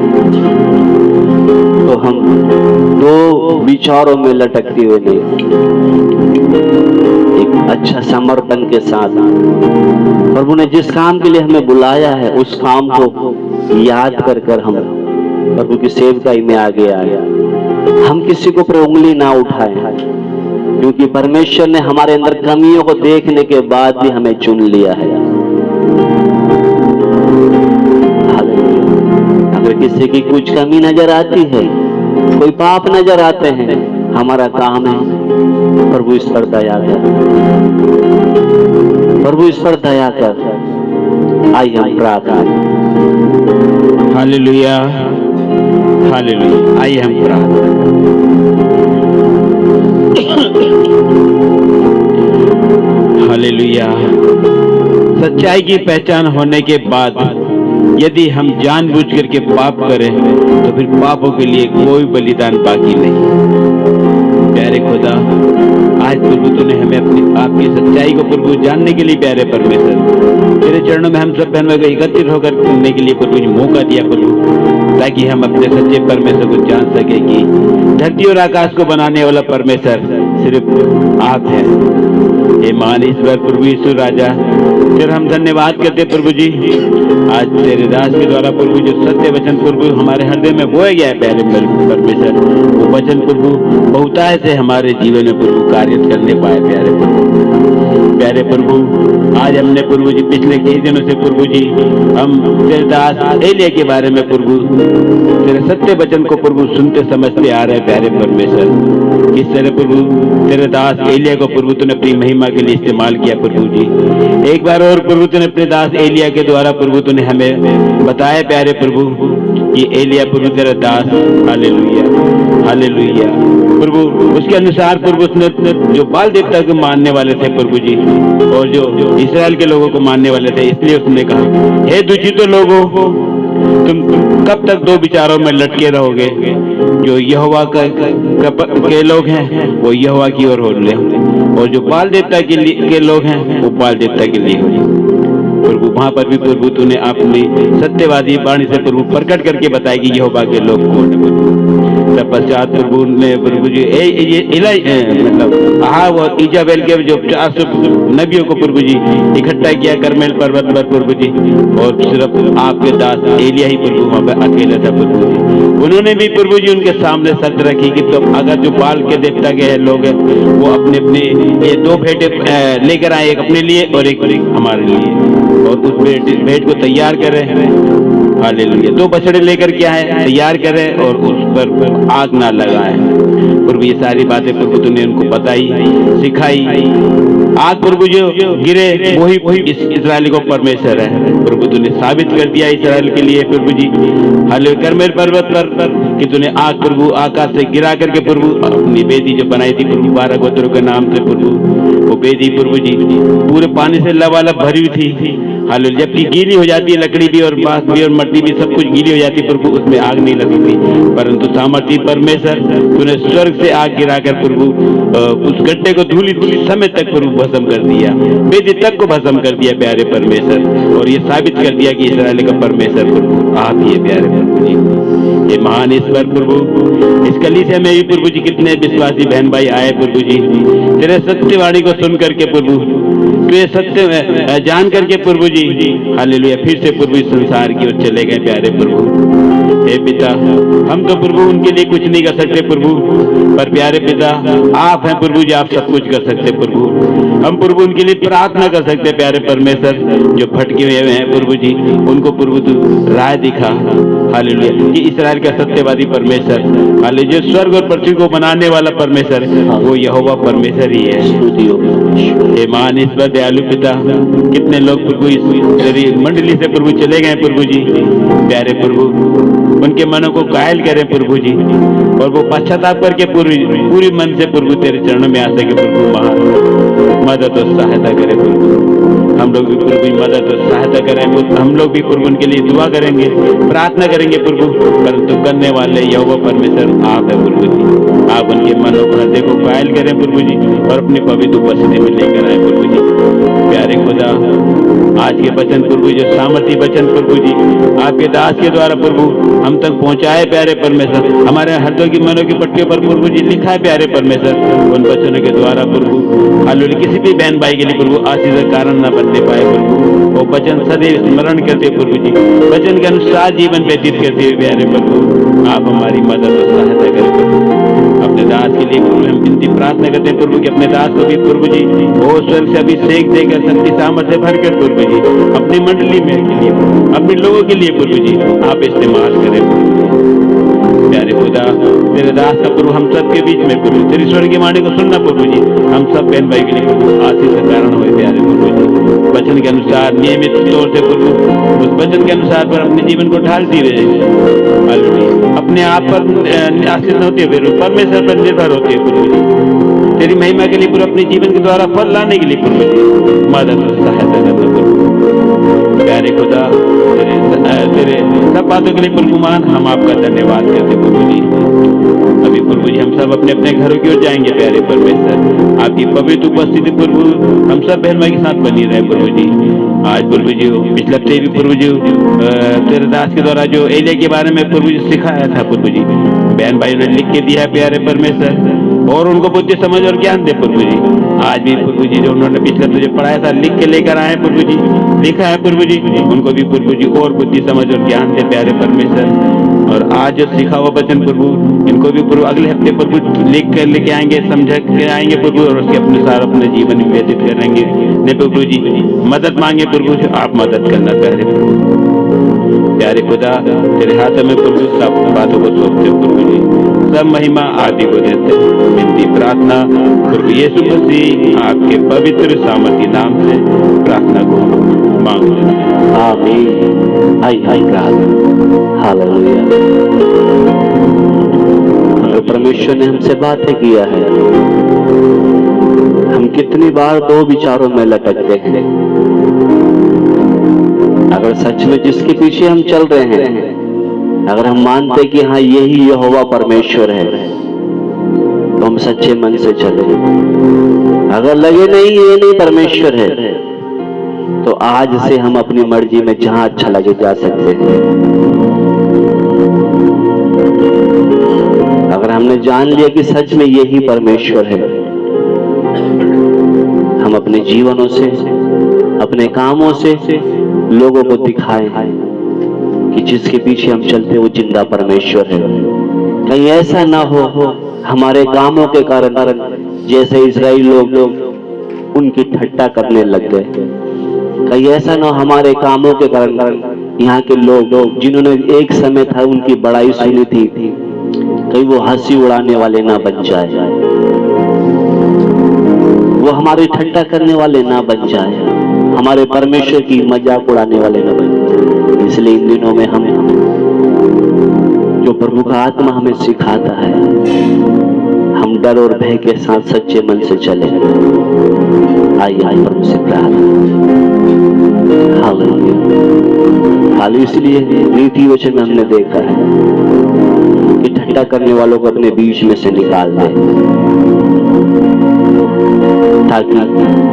तो हम दो विचारों में लटकते हुए नहीं, एक अच्छा समर्पण के साथ प्रभु ने जिस काम के लिए हमें बुलाया है उस काम को याद कर कर हम प्रभु की सेवकाई में आगे आए। हम किसी को पर उंगली ना उठाएं, क्योंकि परमेश्वर ने हमारे अंदर कमियों को देखने के बाद भी हमें चुन लिया है। अगर किसी की कुछ कमी नजर आती है, कोई पाप नजर आते हैं, हमारा काम है प्रभु इस पर दया कर, प्रभु इस पर दया कर। आइए हम प्रार्थना।
Hallelujah, hallelujah. आइए हम प्रार्थना। हालेलुया। सच्चाई की पहचान होने के बाद यदि हम जानबूझ करके पाप करें तो फिर पापों के लिए कोई बलिदान बाकी नहीं। प्यारे खुदा, आज प्रभु तूने हमें अपनी आपकी सच्चाई को प्रभु जानने के लिए, प्यारे परमेश्वर तेरे चरणों में हम सब बहनों को एकत्रित होकर करने के लिए प्रभु ने मौका दिया प्रभु, ताकि हम अपने सच्चे परमेश्वर को जान सके कि धरती और आकाश को बनाने वाला परमेश्वर सिर्फ आप है। हे महान ईश्वर प्रभु यीशु राजा, फिर हम धन्यवाद करते प्रभु जी, आज तेरे दास के द्वारा प्रभु जो सत्य वचन प्रभु हमारे हृदय में बोया गया है प्यारे परमेश्वर, वो वचन प्रभु बहुतायत से हमारे जीवन में प्रभु कार्य करने पाए। प्यारे प्रभु, आज हमने प्रभु जी पिछले कई दिनों से प्रभु जी हम तेरे दास एलिया के बारे में प्रभु तेरे सत्य वचन को प्रभु सुनते समझते आ रहे। प्यारे परमेश्वर, किस तरह प्रभु तेरे दास एलिया को प्रभु तूने अपनी महिमा के लिए इस्तेमाल किया प्रभु जी। एक बार और प्रभु तूने अपने दास एलिया के द्वारा प्रभु तूने हमें बताया प्यारे प्रभु कि एलिया प्रभु तेरा दास, हालेलुया हालेलुया प्रभु, उसके अनुसार प्रभु उसने जो बाल देवता को मानने वाले थे प्रभु जी और जो इस्राएल के लोगों को मानने वाले थे, इसलिए उसने कहा, हे दूषित लोगों, तुम कब तक दो विचारों में लटके रहोगे? जो यहोवा के लोग हैं वो यहोवा की ओर हो ले, और जो बाल देवता के लोग हैं वो बाल देवता के लिए हो। प्रभु वहां पर भी प्रभु तूने अपनी सत्यवादी वाणी से प्रभु प्रकट करके बताया कि यहोवा के लोग कौन है प्रभु। तत्पश्चात प्रभु ने प्रभु जी मतलब अहाब और इजाबेल के जो 400 नबियों को प्रभु जी इकट्ठा किया करमेल पर्वत पर प्रभु जी, और सिर्फ आपके दास एलिया ही प्रभु वहां पर अकेला था प्रभु जी। उन्होंने भी प्रभु जी उनके सामने शर्त रखी कि तो अगर जो बाल के देवता के लोग हैं वो अपने अपने ये 2 भेंट लेकर आए, एक अपने लिए और एक हमारे लिए, और उस भेंट को तैयार करें। हालेलुया। 2 बछड़े लेकर क्या है तैयार करें और उस पर आग ना लगाएं। प्रभु ये सारी बातें प्रभु तूने उनको बताई, सिखाई। आज प्रभु जो गिरे वही इस्राएल को परमेश्वर है प्रभु तूने साबित कर दिया इस्राएल के लिए प्रभु जी। हालेलुया। करमेल पर्वत पर कि तूने आग प्रभु आकाश से गिरा करके प्रभु अपनी बेदी जो बनाई थी प्रभु 12 गोत्रों के नाम से प्रभु, वो बेदी प्रभु जी पूरे पानी से लबालब भरी हुई थी। हालेलुया। जबकि गीली हो जाती है लकड़ी भी और बांस भी और मट्टी भी, सब कुछ गीली हो जाती प्रभु, उसमें आग नहीं लगती थी, परंतु सामर्थी परमेश्वर तूने स्वर्ग से आग गिराकर प्रभु उस गड्ढे को धूली समय तक प्रभु भस्म कर दिया, बेदी तक को भस्म कर दिया प्यारे परमेश्वर, और ये साबित कर दिया कि इस्राएल का परमेश्वर प्रभु आप ही है प्यारे प्रभु जी। ये महान ईश्वर प्रभु, इस कलीसिया में भी प्रभु जी कितने विश्वासी बहन भाई आए प्रभु जी, तेरे सत्यवाणी को सुन करके प्रभु, तो सत्य जान करके प्रभु जी हालेलुया फिर से प्रभु इस संसार की ओर चले गए प्यारे प्रभु। हे पिता, हम तो प्रभु उनके लिए कुछ नहीं कर सकते प्रभु, पर प्यारे पिता आप हैं प्रभु जी, आप सब कुछ कर सकते प्रभु। हम प्रभु उनके लिए प्रार्थना कर सकते प्यारे परमेश्वर, जो भटके हुए हैं प्रभु जी, उनको प्रभु तू राह दिखा। हालेलुया। कि इस्राएल का सत्यवादी परमेश्वर, हालेलुया, जो स्वर्ग और पृथ्वी को बनाने वाला परमेश्वर वो यहोवा परमेश्वर ही है। हे महान ईश्वर दयालु पिता, कितने लोग प्रभु इस मंडली से प्रभु चले गए प्रभु जी, प्यारे प्रभु उनके मनों को कायल करें प्रभु जी, और वो पश्चाताप करके पूरी मन से प्रभु तेरे चरणों में आ सके प्रभु। महान मदद और सहायता करें प्रभु, हम लोग भी प्रभु मदद और सहायता करें, हम लोग भी प्रभु उनके लिए दुआ करेंगे, प्रार्थना करेंगे प्रभु, परंतु करने वाले यहोवा परमेश्वर आप है प्रभु जी। आप उनके मनों को हृदय को कायल करें प्रभु जी, और अपनी पवित्र उपस्थिति में लेकर आए प्रभु जी। प्यारे खुदा, आज के वचन प्रभु जो सामर्थी वचन प्रभु जी आपके दास के द्वारा प्रभु हम तक पहुंचाए प्यारे परमेश्वर, हमारे हृदय की मनों की पट्टियों पर प्रभु जी लिखा है प्यारे परमेश्वर, उन वचनों के द्वारा प्रभु हालेलुया किसी भी बहन भाई के लिए प्रभु आशीष का कारण न बनने पाए प्रभु, वो वचन सदैव स्मरण करते प्रभु जी, वचन के अनुसार जीवन व्यतीत करते हुए प्यारे प्रभु आप हमारी मदद और सहायता करें प्रभु। अपने दास के लिए प्रभु हम विनती प्रार्थना करते हैं प्रभु कि अपने दास को भी प्रभु जी वो स्वर्ग से अभिषेक देकर शक्ति सामर्थ्य भरकर प्रभु जी अपनी मंडली में के लिए अपने लोगों के लिए प्रभु जी आप इस्तेमाल करें प्यारे खुदा। तेरे दास का प्रभु हम सब के बीच में प्रभु तेरी स्वर्ग की वाणी को सुनना प्रभु जी हम सब बहन भाई के लिए प्रभु आशीष का कारण हुए प्यारे प्रभु जी, वचन के अनुसार नियमित तौर से प्रभु उस वचन के अनुसार पर अपने जीवन को ढालती रहे, अपने आप पर आश्रित होते हुए परमेश्वर पर निर्भर होते हुए प्रभु जी तेरी महिमा के लिए पूरा अपने जीवन के द्वारा फल लाने के लिए प्रभु जी मदद और सहायता करना प्रभु। प्यारे खुदा तेरे सब बातों के लिए प्रभु मान हम आपका धन्यवाद करते प्रभु जी। अभी प्रभु जी हम सब अपने अपने घरों की ओर जाएंगे प्यारे परमेश्वर, आपकी पवित्र उपस्थिति प्रभु हम सब बहन भाई के साथ बनी रहे प्रभु जी। आज प्रभु जी पिछले हफ्ते भी प्रभु जी तेरे दास के द्वारा जो एलिया के बारे में प्रभु जी सिखाया था प्रभु जी बहन भाई ने लिख के दिया है प्यारे परमेश्वर, और उनको बुद्धि समझ और ज्ञान दे प्रभु जी। आज भी प्रभु जी जो उन्होंने पिछले तुझे पढ़ाया था लिख के लेकर आए प्रभु जी, लिखा है प्रभु जी, उनको भी प्रभु जी और बुद्धि समझ और ज्ञान दे प्यारे परमेश्वर। और आज जो सीखा हुआ वचन प्रभु इनको भी प्रभु अगले हफ्ते प्रभु लिख कर लेके आएंगे, समझा के आएंगे प्रभु, और उसके अपने सारा अपने जीवन में व्यतीत करेंगे। ने प्रभु जी मदद मांगे प्रभु जी आप मदद करना प्यारे प्रभु। प्यारे खुदा तेरे हाथ में प्रभु सब बातों को सौंपते हो प्रभु जी, सब महिमा आदि को देते विनती प्रार्थना प्रभु यीशु मसीह आपके पवित्र सामर्थी नाम से प्रार्थना को मांग लेते हैं।
आमीन। हाय हाय प्रार्थना हालेलुया। अगर परमेश्वर ने हमसे बातें किया है, हम कितनी बार दो विचारों में लटकते हैं। अगर सच में जिसके पीछे हम चल रहे हैं, अगर हम मानते कि हाँ यही यहोवा परमेश्वर है, तो हम सच्चे मन से चले। अगर लगे नहीं ये नहीं परमेश्वर है, तो आज से हम अपनी मर्जी में जहां अच्छा लगे जा सकते हैं। अगर हमने जान लिया कि सच में यही परमेश्वर है, हम अपने जीवनों से, अपने कामों से लोगों को दिखाएं कि जिसके पीछे हम चलते वो जिंदा परमेश्वर है। कहीं ऐसा ना हो हमारे कामों के कारण जैसे इजराइल लोग उनकी ठट्टा करने लग गए। कहीं ऐसा ना हो हमारे कामों के कारण यहाँ के लोग जिन्होंने एक समय था उनकी बड़ाई सुनी थी, कहीं वो हंसी उड़ाने वाले ना बन जाए, वो हमारी ठट्टा करने वाले ना बन जाए, हमारे परमेश्वर की मजाक उड़ाने वाले ना बन जाए। इसलिए इन दिनों में हम जो प्रभु का आत्मा हमें सिखाता है, हम डर और भय के साथ सच्चे मन से चले। आइए प्रभु से प्रार्थना। हालेलुया। इसलिए नीति वचन में हमने देखा है कि ठट्टा करने वालों को अपने बीच में से निकाल दे, ताकि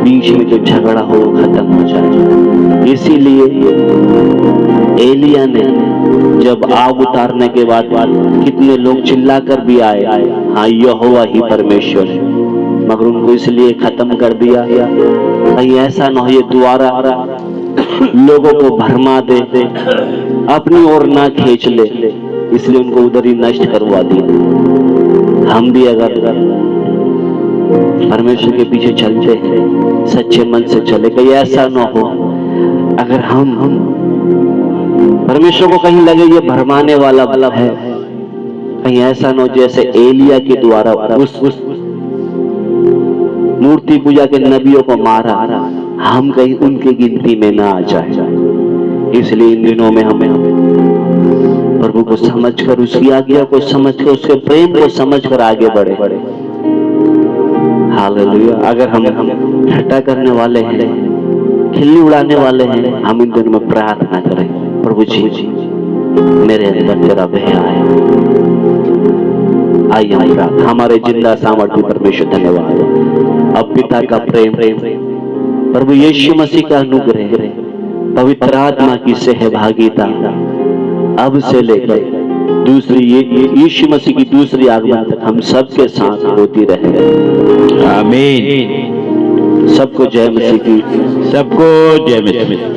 बीच में जो झगड़ा हो वो खत्म हो जाए। इसीलिए एलिया ने जब आग उतारने के बाद कितने लोग चिल्लाकर भी आए, हाँ यहोवा ही परमेश्वर है, मगर उनको इसलिए खत्म कर दिया कहीं ऐसा न हो ये दोबारा लोगों को भरमा दे, अपनी ओर ना खींच ले, इसलिए उनको उधर ही नष्ट करवा दिया। हम भी अगर परमेश्वर के पीछे चलते हैं, सच्चे मन से चले, कहीं ऐसा न हो अगर हम परमेश्वर को कहीं लगे ये भरमाने वाला है, कहीं ऐसा न हो जैसे एलिया के द्वारा उस मूर्ति पूजा के नबियों को मारा, हम कहीं उनकी गिनती में ना आ जाए। इसलिए इन दिनों में हमें प्रभु को समझकर, उसकी आज्ञा को समझकर, उसके प्रेम को समझकर आगे बढ़े। हालेलुया। अगर हम ठट्टा करने वाले हैं, खिल्ली उड़ाने वाले हैं, हम इन दिनों में प्रार्थना करें, प्रभु जी मेरे अंदर तेरा भय आए। आइए हम प्रार्थना। हमारे जिंदा सामर्थ्य परमेश्वर धन्यवाद। अब पिता का प्रेम, प्रभु यीशु मसीह का अनुग्रह, पवित्र आत्मा की सहभागिता अब से लेकर दूसरी यीशु मसीह की दूसरी आगमन तक हम सबके साथ होती रहे।
आमीन।
सबको जय मसीह की।
सबको जय मसीह।